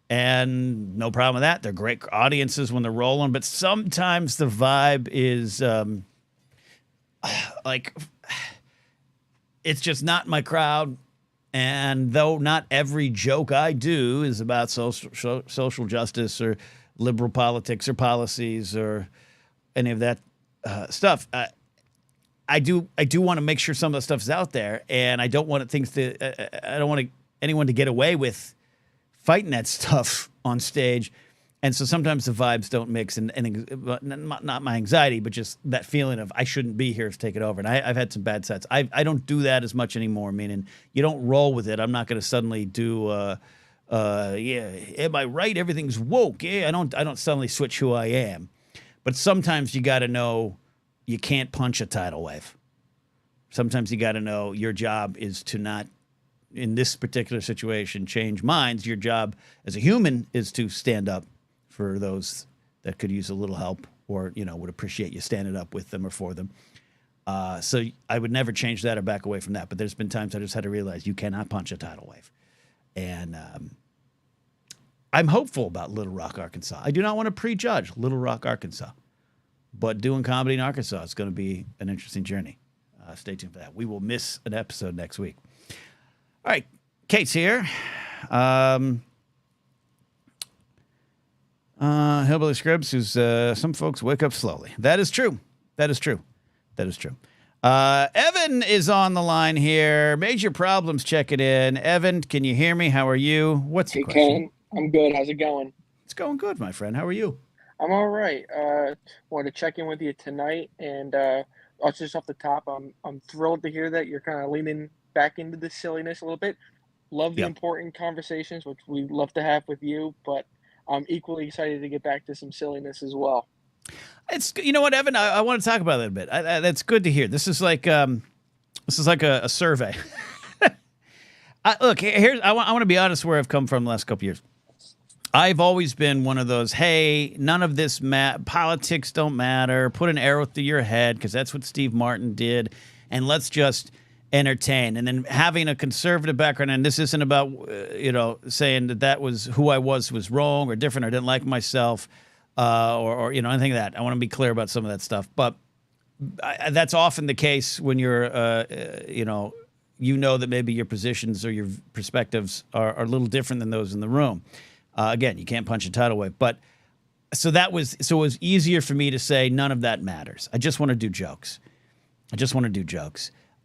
Speaker 1: And no problem with that. They're great audiences when they're rolling, but sometimes the vibe is like it's just not my crowd. And though not every joke I do is about social justice or liberal politics or policies or any of that stuff, I do want to make sure some of the stuff's out there, and I don't want I don't want anyone to get away with fighting that stuff on stage. And so sometimes the vibes don't mix, and not my anxiety, but just that feeling of I shouldn't be here is taken over. And I've had some bad sets. I don't do that as much anymore, meaning you don't roll with it. I'm not going to suddenly do, am I right? Everything's woke. Yeah, I don't suddenly switch who I am. But sometimes you got to know you can't punch a tidal wave. Sometimes you got to know your job is to not, in this particular situation, change minds. Your job as a human is to stand up for those that could use a little help or, would appreciate you standing up with them or for them. So I would never change that or back away from that. But there's been times I just had to realize you cannot punch a tidal wave. And I'm hopeful about Little Rock, Arkansas. I do not want to prejudge Little Rock, Arkansas. But doing comedy in Arkansas is going to be an interesting journey. Stay tuned for that. We will miss an episode next week. All right, Kate's here. Hillbilly Scribs, who's some folks wake up slowly. That is true. That is true. That is true. Evan is on the line here. Major Problems checking in. Evan, can you hear me? How are you? What's your question?
Speaker 3: Ken, I'm good. How's it going?
Speaker 1: It's going good, my friend. How are you?
Speaker 3: I'm all right. Wanted to check in with you tonight, and just off the top, I'm thrilled to hear that you're kind of leaning back into the silliness a little bit. Love the important conversations, which we love to have with you, but I'm equally excited to get back to some silliness as well.
Speaker 1: It's, you know what, Evan, I want to talk about that a bit. That's good to hear. This is like a survey. Look, I want to be honest where I've come from the last couple of years. I've always been one of those, hey, none of this politics don't matter. Put an arrow through your head because that's what Steve Martin did, and let's just entertain. And then having a conservative background, and this isn't about saying that was who I was wrong or different or didn't like myself or anything like that. I want to be clear about some of that stuff. But that's often the case when you're that maybe your positions or your perspectives are a little different than those in the room. Again, you can't punch a tidal wave. But so it was easier for me to say none of that matters. I just want to do jokes.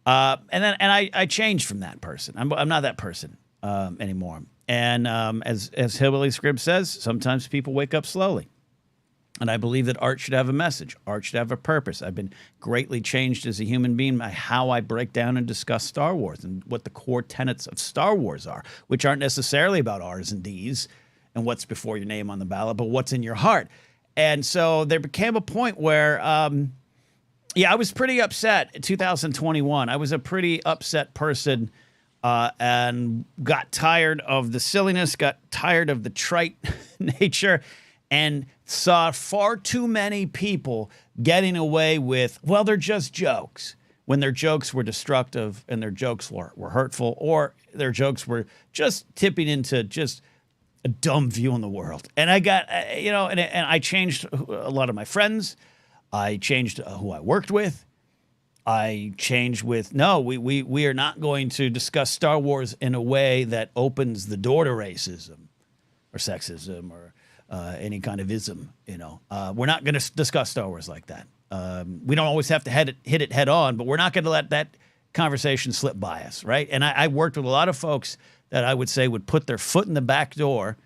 Speaker 1: And I changed from that person. I'm not that person anymore. And as Hillbilly Scrib says, sometimes people wake up slowly. And I believe that art should have a message. Art should have a purpose. I've been greatly changed as a human being by how I break down and discuss Star Wars and what the core tenets of Star Wars are, which aren't necessarily about R's and D's and what's before your name on the ballot, but what's in your heart. And so there became a point where, I was pretty upset in 2021. I was a pretty upset person and got tired of the silliness, got tired of the trite nature, and saw far too many people getting away with, well, they're just jokes, when their jokes were destructive and their jokes were hurtful, or their jokes were just tipping into just a dumb view on the world. And I got, and I changed a lot of my friends. I changed who I worked with. I changed with, no, we are not going to discuss Star Wars in a way that opens the door to racism or sexism or any kind of ism. We're not going to discuss Star Wars like that. We don't always have to hit it head on, but we're not going to let that conversation slip by us, right? And I worked with a lot of folks that I would say would put their foot in the back door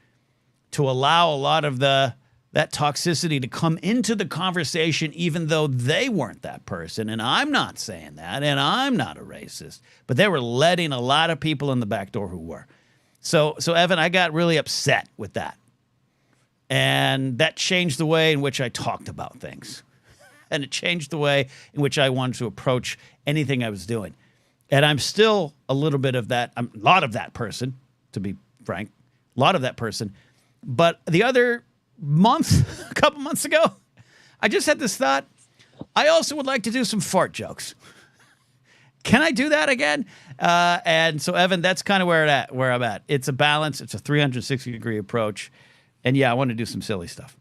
Speaker 1: to allow a lot of that toxicity to come into the conversation, even though they weren't that person. And I'm not saying that, and I'm not a racist, but they were letting a lot of people in the back door who were. So Evan, I got really upset with that. And that changed the way in which I talked about things. And it changed the way in which I wanted to approach anything I was doing. And I'm still a little bit of that, a lot of that person, to be frank, a lot of that person. But the other month, a couple months ago, I just had this thought. I also would like to do some fart jokes. Can I do that again? And so, Evan, that's kind of where I'm at. It's a balance. It's a 360-degree approach. And yeah, I want to do some silly stuff.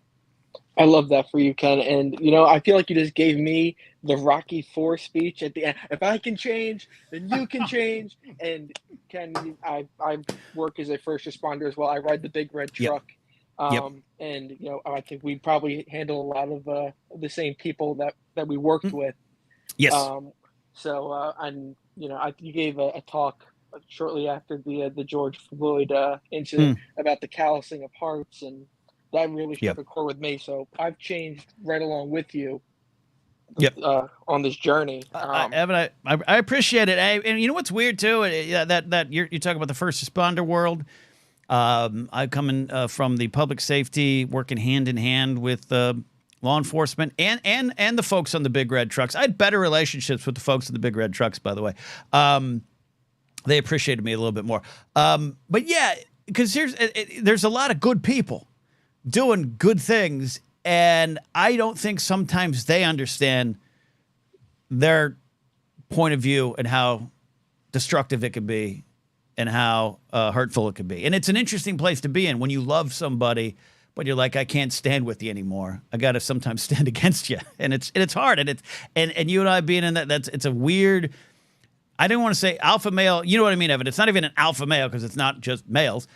Speaker 3: I love that for you, Ken. And, you know, I feel like you just gave me the Rocky IV speech at the end. If I can change, then you can change. And, Ken, I work as a first responder as well. I ride the big red truck. And, you know, I think we probably handle a lot of the same people that we worked with.
Speaker 1: Yes.
Speaker 3: And, you know, you gave a talk shortly after the George Floyd incident about the callousing of hearts, and that really struck a chord with me. So I've changed right along with you on this journey.
Speaker 1: Evan, I appreciate it. And you know what's weird too? That you're talking about the first responder world. I'm coming from the public safety, working hand in hand with law enforcement and the folks on the big red trucks. I had better relationships with the folks in the big red trucks, by the way. They appreciated me a little bit more. But yeah, because there's a lot of good people doing good things, and I don't think sometimes they understand their point of view and how destructive it can be and how hurtful it can be. And it's an interesting place to be in when you love somebody, but you're like, I can't stand with you anymore. I got to sometimes stand against you. And it's hard. And you and I being in that, it's a weird, I didn't want to say alpha male. You know what I mean, Evan? It's not even an alpha male because it's not just males.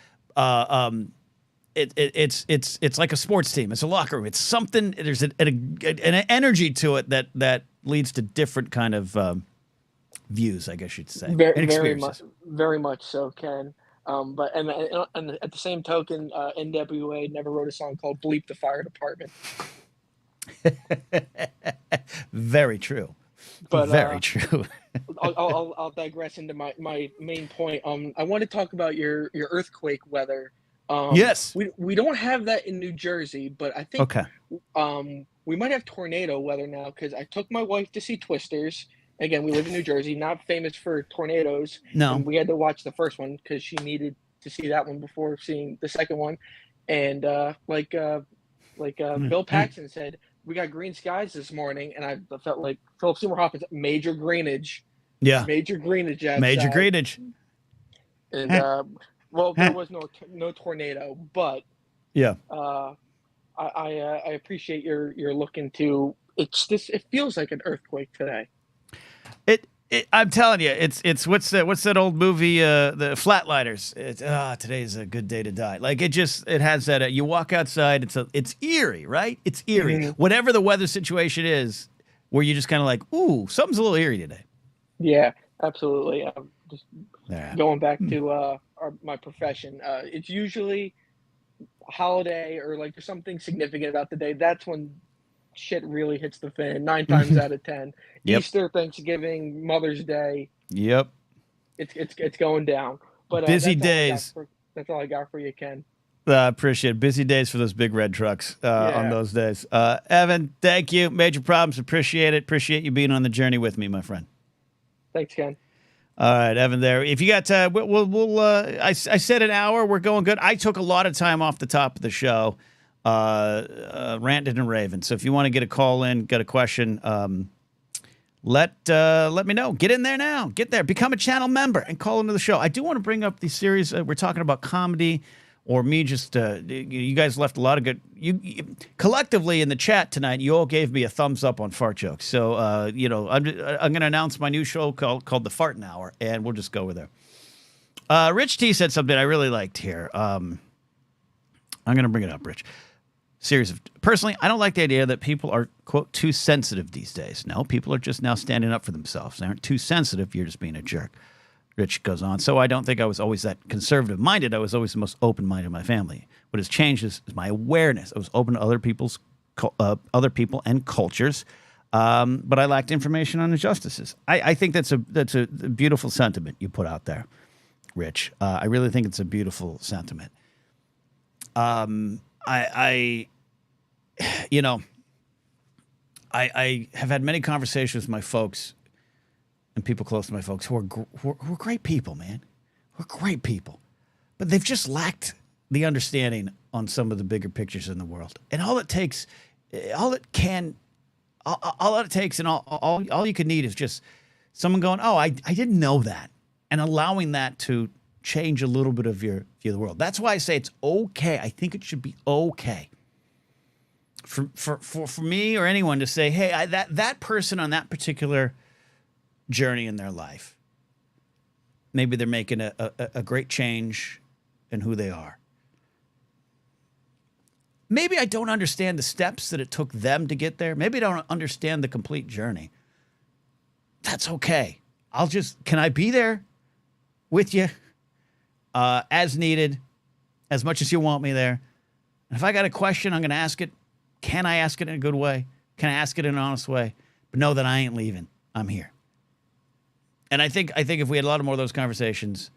Speaker 1: It's like a sports team. It's a locker room. It's something. There's an energy to it that leads to different kind of views, I guess you'd say.
Speaker 3: Very much so, Ken. But at the same token, NWA never wrote a song called "Bleep the Fire Department."
Speaker 1: Very true.
Speaker 3: But
Speaker 1: very true.
Speaker 3: I'll digress into my main point. I want to talk about your earthquake weather.
Speaker 1: Yes.
Speaker 3: We don't have that in New Jersey, but I think we might have tornado weather now because I took my wife to see Twisters. Again, we live in New Jersey, not famous for tornadoes.
Speaker 1: No.
Speaker 3: And we had to watch the first one because she needed to see that one before seeing the second one. And Bill Paxton said, we got green skies this morning, and I felt like Philip Seymour Hoffman's major greenage.
Speaker 1: Yeah.
Speaker 3: Major greenage outside.
Speaker 1: Major greenage.
Speaker 3: And well, there was no tornado, but
Speaker 1: yeah.
Speaker 3: I appreciate your look into it feels like an earthquake today.
Speaker 1: I'm telling you, it's what's that old movie, the Flatliners? Today's a good day to die. Like it has that. You walk outside, it's eerie, right? It's eerie. Mm-hmm. Whatever the weather situation is, where you just kind of like, ooh, something's a little eerie today.
Speaker 3: Yeah, absolutely. Just going back to my profession, it's usually holiday or like there's something significant about the day. That's when shit really hits the fan 9 times out of 10. Yep. Easter, Thanksgiving, Mother's Day.
Speaker 1: Yep.
Speaker 3: It's going down. But
Speaker 1: busy days.
Speaker 3: That's all I got for you, Ken.
Speaker 1: Appreciate it. Busy days for those big red trucks on those days. Evan, thank you. Major problems. Appreciate it. Appreciate you being on the journey with me, my friend.
Speaker 3: Thanks, Ken.
Speaker 1: All right, Evan. There. If you got, we'll. I said an hour. We're going good. I took a lot of time off the top of the show. Ranted and raving. So if you want to get a call in, got a question, let me know. Get in there now. Get there. Become a channel member and call into the show. I do want to bring up the series. We're talking about comedy, or me just. You guys left a lot of good. You collectively in the chat tonight. You all gave me a thumbs up on fart jokes. So I'm going to announce my new show called The Fartin' Hour, and we'll just go with there. Rich T said something I really liked here. I'm going to bring it up, Rich. Personally, I don't like the idea that people are, quote, too sensitive these days. No, people are just now standing up for themselves. They aren't too sensitive. You're just being a jerk. Rich goes on. So I don't think I was always that conservative-minded. I was always the most open-minded in my family. What has changed is my awareness. I was open to other people and cultures, but I lacked information on injustices. I think that's a beautiful sentiment you put out there, Rich. I really think it's a beautiful sentiment. I you know, I have had many conversations with my folks and people close to my folks who are great people, man. Who are great people. But they've just lacked the understanding on some of the bigger pictures in the world. And all it takes and all you can need is just someone going, oh, I didn't know that. And allowing that to change a little bit of your view of the world. That's why I say it's okay. I think it should be okay for me or anyone to say, hey, that person on that particular journey in their life, maybe they're making a great change in who they are. Maybe I don't understand the steps that it took them to get there. Maybe I don't understand the complete journey. That's okay. Can I be there with you as needed, as much as you want me there? And if I got a question, I'm going to ask it. Can I ask it in a good way? Can I ask it in an honest way? But know that I ain't leaving. I'm here. And I think if we had a lot more of those conversations,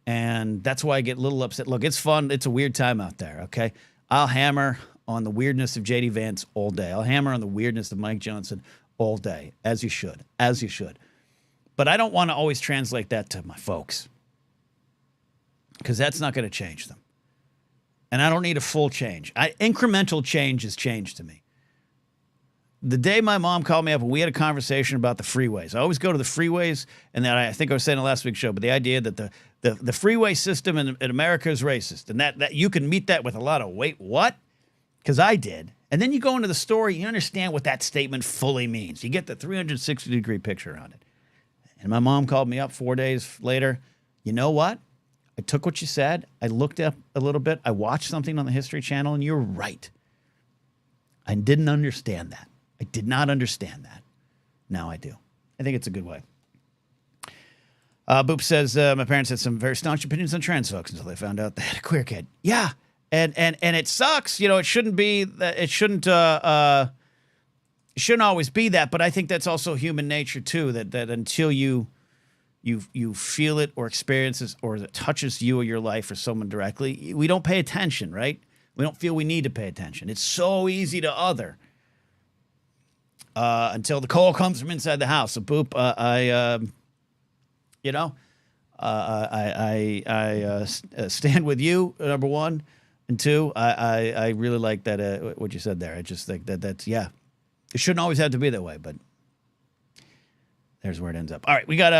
Speaker 1: and that's why I get a little upset. Look, it's fun. It's a weird time out there, okay? I'll hammer on the weirdness of J.D. Vance all day. I'll hammer on the weirdness of Mike Johnson all day, as you should. But I don't want to always translate that to my folks, because that's not going to change them. And I don't need a full change. Incremental change is change to me. The day my mom called me up and we had a conversation about the freeways. I always go to the freeways, and that I think I was saying in the last week's show, but the idea that the freeway system in America is racist, and that you can meet that with a lot of wait, what? Because I did. And then you go into the story, you understand what that statement fully means. You get the 360-degree picture on it. And my mom called me up 4 days later. You know what? I took what you said. I looked up a little bit. I watched something on the History Channel, and you're right. I didn't understand that. I did not understand that. Now I do. I think it's a good way. Boop says, my parents had some very staunch opinions on trans folks until they found out they had a queer kid. Yeah. And it sucks. You know, it shouldn't be that. It shouldn't always be that. But I think that's also human nature too, that until you feel it or experience it or it touches you or your life or someone directly, we don't pay attention, right? We don't feel we need to pay attention. It's so easy to other until the call comes from inside the house. So, Boop, I stand with you, number one. And two, I really like that, what you said there. I just think that's, yeah. It shouldn't always have to be that way, but there's where it ends up. All right, we got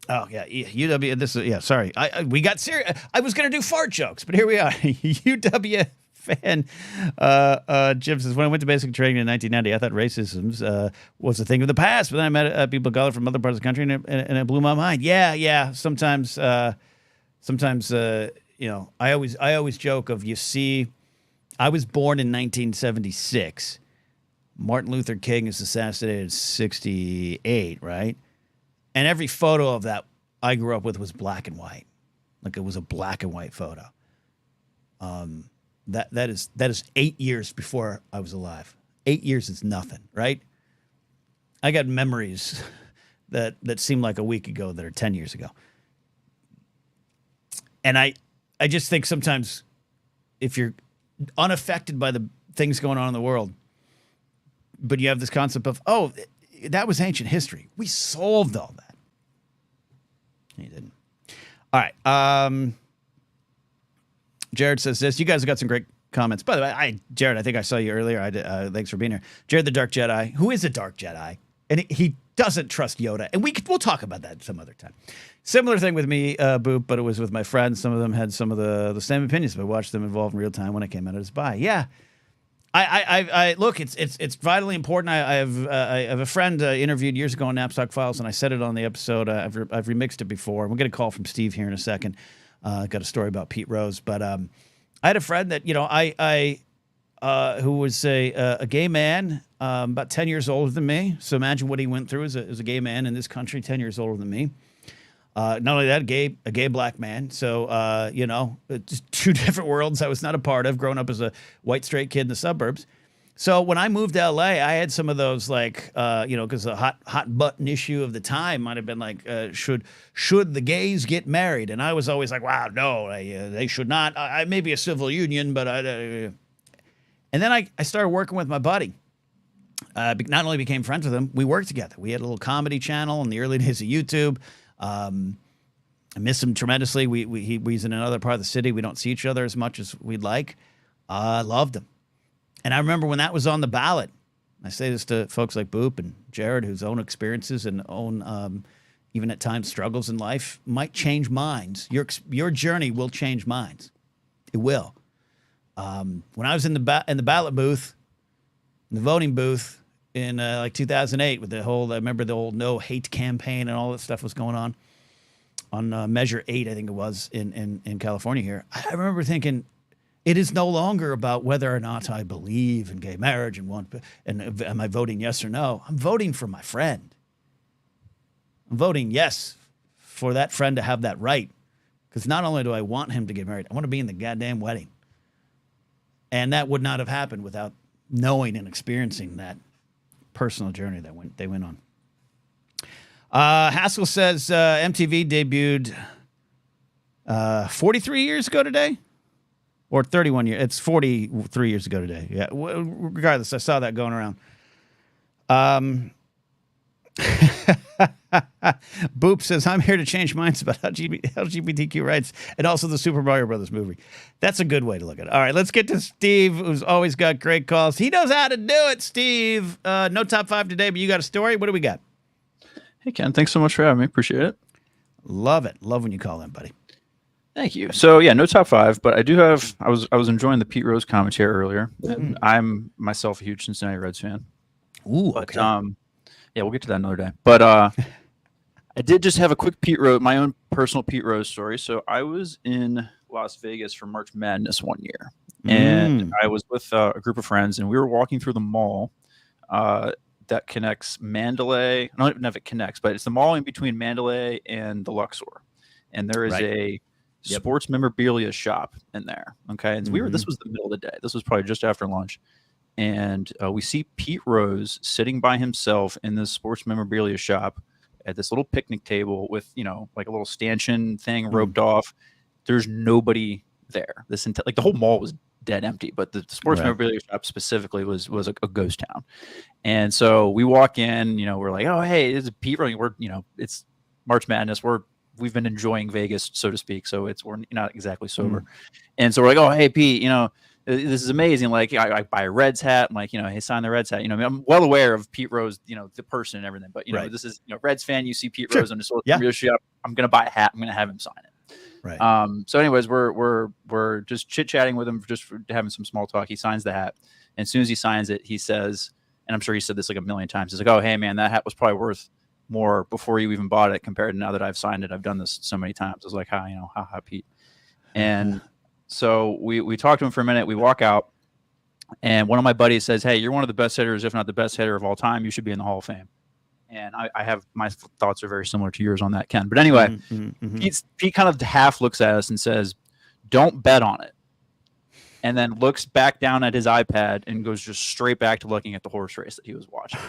Speaker 1: UW. This is Sorry, we got serious. I was gonna do fart jokes, but here we are. UW fan. Jim says, when I went to basic training in 1990, I thought racism was a thing of the past, but then I met people of color from other parts of the country, and it blew my mind. Yeah. Sometimes, I always joke of, you see, I was born in 1976. Martin Luther King is assassinated in 68, right? And every photo of that I grew up with was black and white. Like, it was a black and white photo. That is 8 years before I was alive. 8 years is nothing, right? I got memories that seem like a week ago that are 10 years ago. And I just think sometimes if you're unaffected by the things going on in the world, but you have this concept of, oh, that was ancient history. We solved all that. He didn't. All right. Jared says this. You guys have got some great comments. By the way, Jared, I think I saw you earlier. Thanks for being here. Jared the Dark Jedi, who is a Dark Jedi, and he doesn't trust Yoda. And we'll talk about that some other time. Similar thing with me, Boop, but it was with my friends. Some of them had some of the same opinions, but I watched them evolve in real time when I came out as bi. Yeah. I look, it's vitally important. I have a friend interviewed years ago on Knapsack Files, and I said it on the episode. I've remixed it before. We'll get a call from Steve here in a second. Got a story about Pete Rose, but I had a friend that who was a gay man, about 10 years older than me. So imagine what he went through as a gay man in this country, 10 years older than me. Not only that, a gay black man. So, it's two different worlds I was not a part of growing up as a white straight kid in the suburbs. So when I moved to LA, I had some of those like, because the hot button issue of the time might have been like, should the gays get married? And I was always like, wow, no, they should not. I may be a civil union, but and then I started working with my buddy. Not only became friends with him, we worked together. We had a little comedy channel in the early days of YouTube. I miss him tremendously. He's in another part of the city. We don't see each other as much as we'd like. I loved him. And I remember when that was on the ballot. I say this to folks like Boop and Jared, whose own experiences and own, even at times, struggles in life might change minds. Your journey will change minds. It will. When I was in the ballot booth, in the voting booth in like 2008, with I remember the old no hate campaign and all that stuff was going on Measure 8, I think it was in California here. I remember thinking, it is no longer about whether or not I believe in gay marriage and am I voting yes or no. I'm voting for my friend. I'm voting yes for that friend to have that right. Because not only do I want him to get married, I want to be in the goddamn wedding. And that would not have happened without knowing and experiencing that personal journey that they went on. Haskell says MTV debuted 43 years ago today. Or 31 years. It's 43 years ago today. Yeah. Regardless, I saw that going around. Boop says, I'm here to change minds about LGBTQ rights and also the Super Mario Brothers movie. That's a good way to look at it. All right, let's get to Steve, who's always got great calls. He knows how to do it, Steve. No top 5 today, but you got a story. What do we got?
Speaker 4: Hey, Ken. Thanks so much for having me. Appreciate it.
Speaker 1: Love it. Love when you call in, buddy.
Speaker 4: Thank you. So yeah, no top 5, but I do have. I was enjoying the Pete Rose commentary earlier. And I'm myself a huge Cincinnati Reds fan.
Speaker 1: Ooh,
Speaker 4: but,
Speaker 1: okay.
Speaker 4: Yeah, we'll get to that another day. But I did just have a quick my own personal Pete Rose story. So I was in Las Vegas for March Madness one year, and I was with a group of friends, and we were walking through the mall that connects Mandalay. I don't even know if it connects, but it's the mall in between Mandalay and the Luxor, and there is a sports memorabilia shop in there. Okay. And this was the middle of the day. This was probably just after lunch. And we see Pete Rose sitting by himself in this sports memorabilia shop at this little picnic table with, like a little stanchion thing roped off. There's nobody there. Like the whole mall was dead empty, but the sports memorabilia shop specifically was a ghost town. And so we walk in, we're like, oh, hey, this is Pete Rose. We're, it's March Madness. We've been enjoying Vegas, so to speak. So we're not exactly sober. And so we're like, oh, hey, Pete, this is amazing. Like I buy a Reds hat. I'm like, hey, sign the Reds hat. I'm well aware of Pete Rose, the person and everything. But, this is, Reds fan. You see Pete Rose on the real shop. I'm going to buy a hat. I'm going to have him sign it.
Speaker 1: Right.
Speaker 4: So anyways, we're just chit-chatting with him, just for having some small talk. He signs the hat. And as soon as he signs it, he says, and I'm sure he said this like a million times. He's like, oh, hey, man, that hat was probably worth more before you even bought it compared to now that I've signed it. I've done this so many times. I was like, ha, Pete. And so we talked to him for a minute. We walk out, and one of my buddies says, hey, you're one of the best hitters, if not the best hitter of all time. You should be in the Hall of Fame. And I have, my thoughts are very similar to yours on that, Ken. But anyway, Pete kind of half looks at us and says, don't bet on it. And then looks back down at his iPad and goes just straight back to looking at the horse race that he was watching.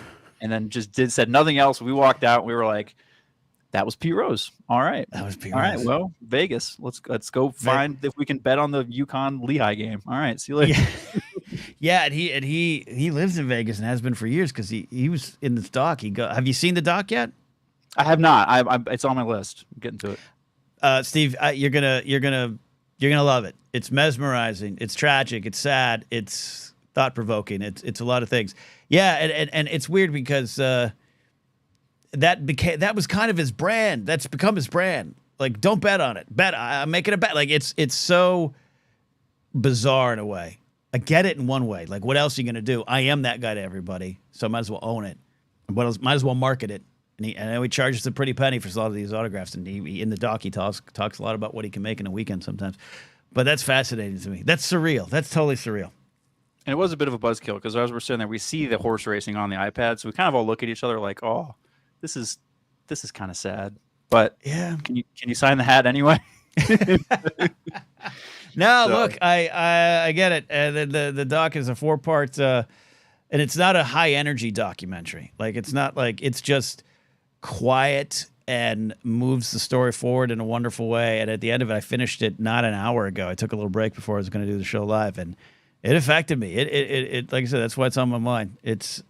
Speaker 4: And then said nothing else. We walked out. And we were like, that was Pete Rose. All right.
Speaker 1: That was Pete
Speaker 4: All
Speaker 1: Rose.
Speaker 4: right. Well, Vegas. Let's go find if we can bet on the UConn Lehigh game. All right. See you later.
Speaker 1: Yeah. And he lives in Vegas and has been for years because he was in the doc. Have you seen the doc yet?
Speaker 4: I have not. It's on my list. I'm getting to it.
Speaker 1: Steve, you're gonna love it. It's mesmerizing. It's tragic. It's sad. It's thought provoking. It's a lot of things. Yeah, and it's weird because that was kind of his brand. That's become his brand. Like, don't bet on it. I'm making a bet. Like it's so bizarre in a way. I get it in one way. Like, what else are you gonna do? I am that guy to everybody, so I might as well own it. What else? Might as well market it. And he charges a pretty penny for a lot of these autographs. And he in the doc, he talks a lot about what he can make in a weekend sometimes. But that's fascinating to me. That's surreal. That's totally surreal.
Speaker 4: And it was a bit of a buzzkill because as we're sitting there, we see the horse racing on the iPad. So we kind of all look at each other like, oh, this is kind of sad. But
Speaker 1: yeah,
Speaker 4: can you sign the hat anyway?
Speaker 1: No, so. Look, I get it. The doc is a 4-part And it's not a high energy documentary. Like, it's not like, it's just quiet and moves the story forward in a wonderful way. And at the end of it, I finished it not an hour ago. I took a little break before I was going to do the show live, and it affected me. It like I said, that's why it's on my mind. It's,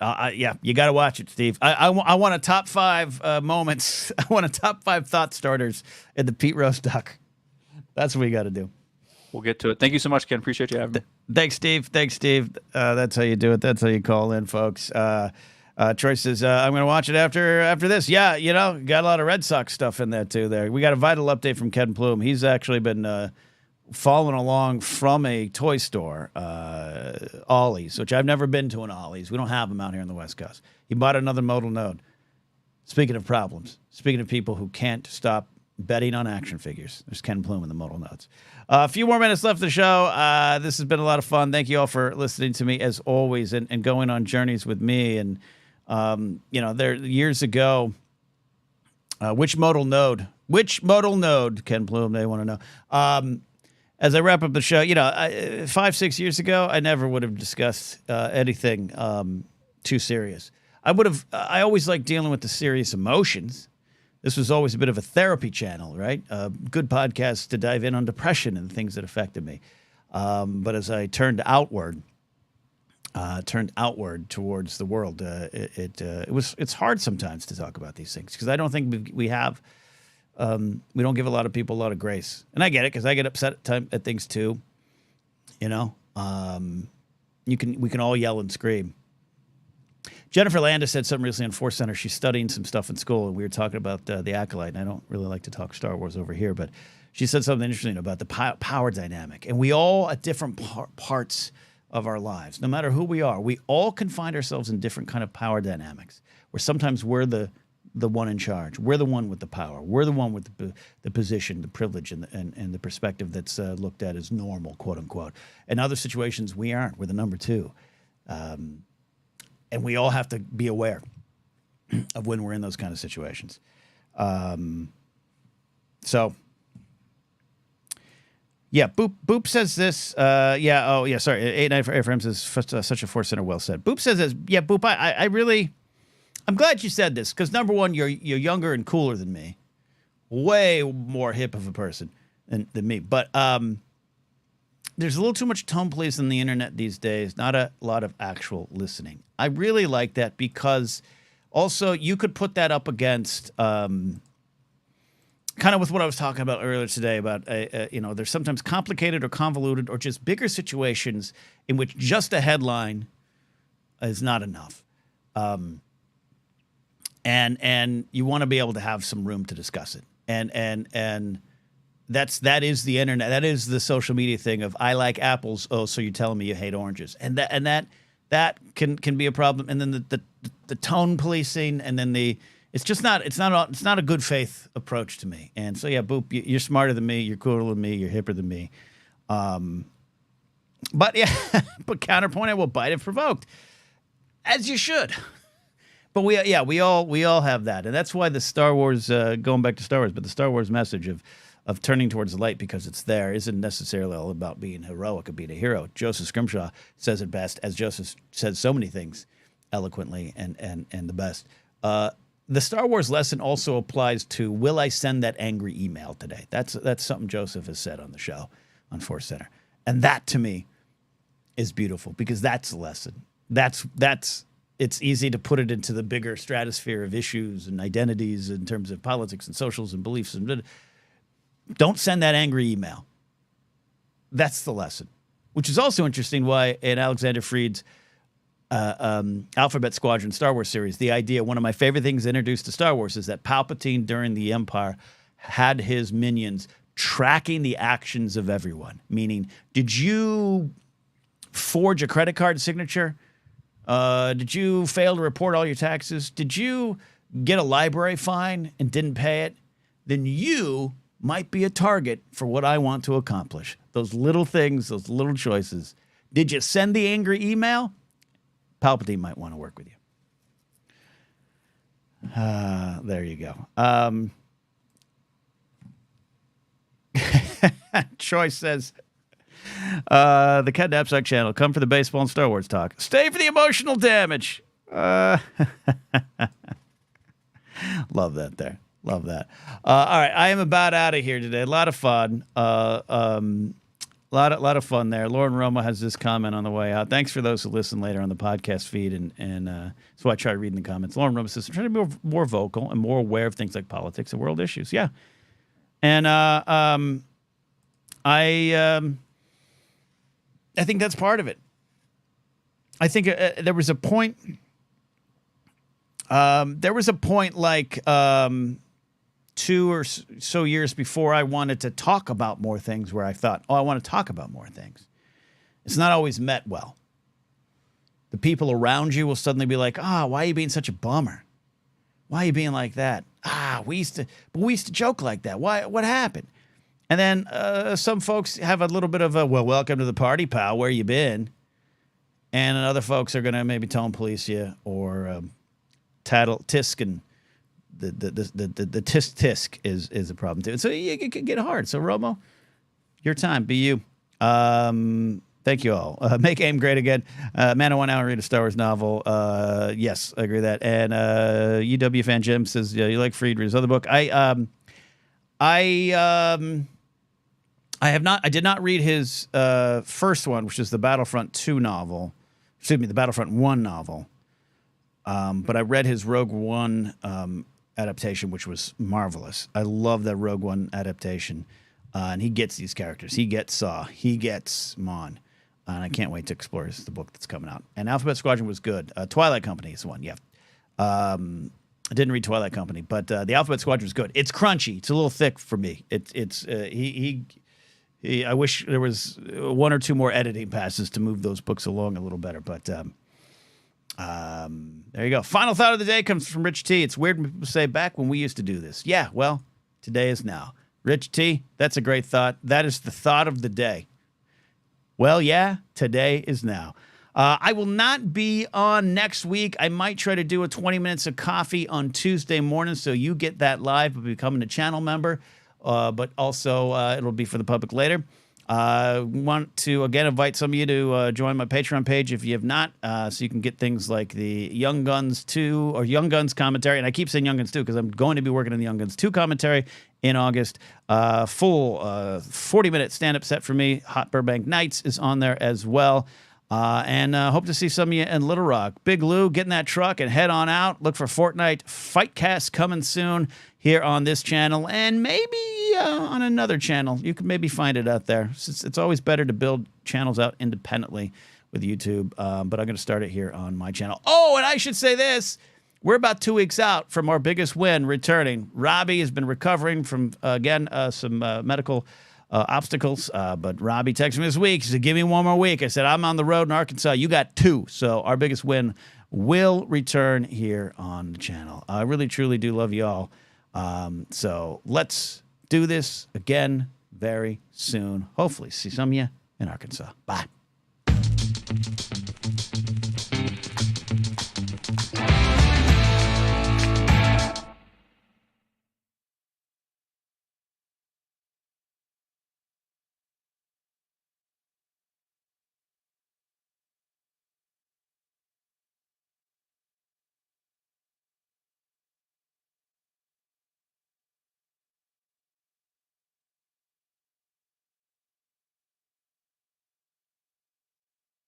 Speaker 1: yeah, you got to watch it, Steve. I want a top 5 moments. I want a top 5 thought starters in the Pete Rose doc. That's what we got to do.
Speaker 4: We'll get to it. Thank you so much, Ken. Appreciate you having me.
Speaker 1: Thanks, Steve. That's how you do it. That's how you call in, folks. Troy says, I'm going to watch it after this. Yeah, got a lot of Red Sox stuff in that, too. There, we got a vital update from Ken Plume. He's actually been following along from a toy store, Ollie's, which I've never been to an Ollie's. We don't have them out here on the West Coast. He bought another modal node. Speaking of problems, speaking of people who can't stop betting on action figures, there's Ken Plume in the modal nodes. A few more minutes left of the show. This has been a lot of fun. Thank you all for listening to me, as always, and going on journeys with me. And, there years ago, which modal node, Ken Plume, they want to know. As I wrap up the show, 5-6 years ago, I never would have discussed anything too serious. I always liked dealing with the serious emotions. This was always a bit of a therapy channel, right? Good podcast to dive in on depression and things that affected me. But as I turned outward towards the world, it's hard sometimes to talk about these things, because I don't think we don't give a lot of people a lot of grace. And I get it, because I get upset at things too. We can all yell and scream. Jennifer Landis said something recently on Force Center. She's studying some stuff in school, and we were talking about The Acolyte, and I don't really like to talk Star Wars over here, but she said something interesting about the power dynamic. And we all, at different parts of our lives, no matter who we are, we all can find ourselves in different kind of power dynamics, where sometimes we're the one in charge. We're the one with the power. We're the one with the position, the privilege, and the perspective that's looked at as normal, quote unquote. In other situations, we aren't. We're the number 2. And we all have to be aware of when we're in those kind of situations. Yeah, Boop says this. Sorry. 89 FM says, such a Force Center, well said. Boop says this. Yeah, Boop, I'm glad you said this, because number one, you're younger and cooler than me. Way more hip of a person than me. But there's a little too much tone police on the internet these days, not a lot of actual listening. I really like that, because also you could put that up against kind of with what I was talking about earlier today about, there's sometimes complicated or convoluted or just bigger situations in which just a headline is not enough. And you want to be able to have some room to discuss it. And that is the internet. That is the social media thing of, I like apples. Oh, so you're telling me you hate oranges. And that can be a problem. And then the tone policing, and then it's not a good faith approach to me. And so, yeah, Boop, you're smarter than me. You're cooler than me. You're hipper than me. But yeah, but counterpoint, I will bite if provoked, as you should. But we all have that. And that's why the Star Wars, going back to Star Wars, but the Star Wars message of turning towards the light because it's there isn't necessarily all about being heroic or being a hero. Joseph Scrimshaw says it best, as Joseph said so many things eloquently and the best. The Star Wars lesson also applies to, will I send that angry email today? That's something Joseph has said on the show on Force Center. And that, to me, is beautiful, because that's the lesson. It's easy to put it into the bigger stratosphere of issues and identities in terms of politics and socials and beliefs. And don't send that angry email. That's the lesson, which is also interesting why in Alexander Freed's Alphabet Squadron Star Wars series, the idea, one of my favorite things introduced to Star Wars, is that Palpatine during the Empire had his minions tracking the actions of everyone. Meaning, did you forge a credit card signature? Did you fail to report all your taxes? Did you get a library fine and didn't pay it? Then you might be a target for what I want to accomplish. Those little things, those little choices. Did you send the angry email? Palpatine might want to work with you. There you go. Troy says, The Cat Knapsack channel. Come for the baseball and Star Wars talk. Stay for the emotional damage. Love that there. Love that. All right, I am about out of here today. A lot of fun. Lot of fun there. Lauren Roma has this comment on the way out. Thanks for those who listen later on the podcast feed, and that's why I try reading the comments. Lauren Roma says, I'm trying to be more vocal and more aware of things like politics and world issues. Yeah. And I think that's part of it. I think there was a point like 2 or so years before I wanted to talk about more things where I thought, I want to talk about more things. It's not always met well. The people around you will suddenly be like, why are you being such a bummer? Why are you being like that? We used to joke like that. Why? What happened? And then some folks have a little bit of a, welcome to the party, pal. Where you been? And other folks are going to maybe tone police you or tisk and the tisk is a problem too. So it can get hard. So Romo, your time, be you. Thank you all. Make AIM great again. Man, I want to read a Star Wars novel. Yes, I agree with that. And UW fan Jim says, you like Friedrich's other book. I did not read his first one, which is the Battlefront 2 novel. Excuse me, the Battlefront 1 novel. But I read his Rogue One adaptation, which was marvelous. I love that Rogue One adaptation. And he gets these characters. He gets Saw. He gets Mon. And I can't wait to explore the book that's coming out. And Alphabet Squadron was good. Twilight Company is the one, yeah. I didn't read Twilight Company, but the Alphabet Squadron was good. It's crunchy. It's a little thick for me. I wish there was 1 or 2 more editing passes to move those books along a little better. But there you go. Final thought of the day comes from Rich T. It's weird when people say back when we used to do this. Yeah, well, today is now. Rich T, that's a great thought. That is the thought of the day. Well, yeah, today is now. I will not be on next week. I might try to do a 20 minutes of coffee on Tuesday morning, so you get that live by becoming a channel member. But also it'll be for the public later. Want to, again, invite some of you to join my Patreon page if you have not, so you can get things like the Young Guns 2 or Young Guns commentary. And I keep saying Young Guns 2 because I'm going to be working on the Young Guns 2 commentary in August. Full 40-minute stand-up set for me. Hot Burbank Nights is on there as well. And hope to see some of you in Little Rock. Big Lou, get in that truck and head on out. Look for Fortnite Fightcast coming soon here on this channel and maybe on another channel. You can maybe find it out there. It's always better to build channels out independently with YouTube, but I'm going to start it here on my channel. Oh, and I should say this. We're about 2 weeks out from our biggest win returning. Robbie has been recovering from, some medical obstacles, but Robbie texted me this week. He said, give me 1 more week. I said, I'm on the road in Arkansas. You got 2. So our biggest win will return here on the channel. I really, truly do love you all. So let's do this again very soon. Hopefully see some of you in Arkansas. Bye.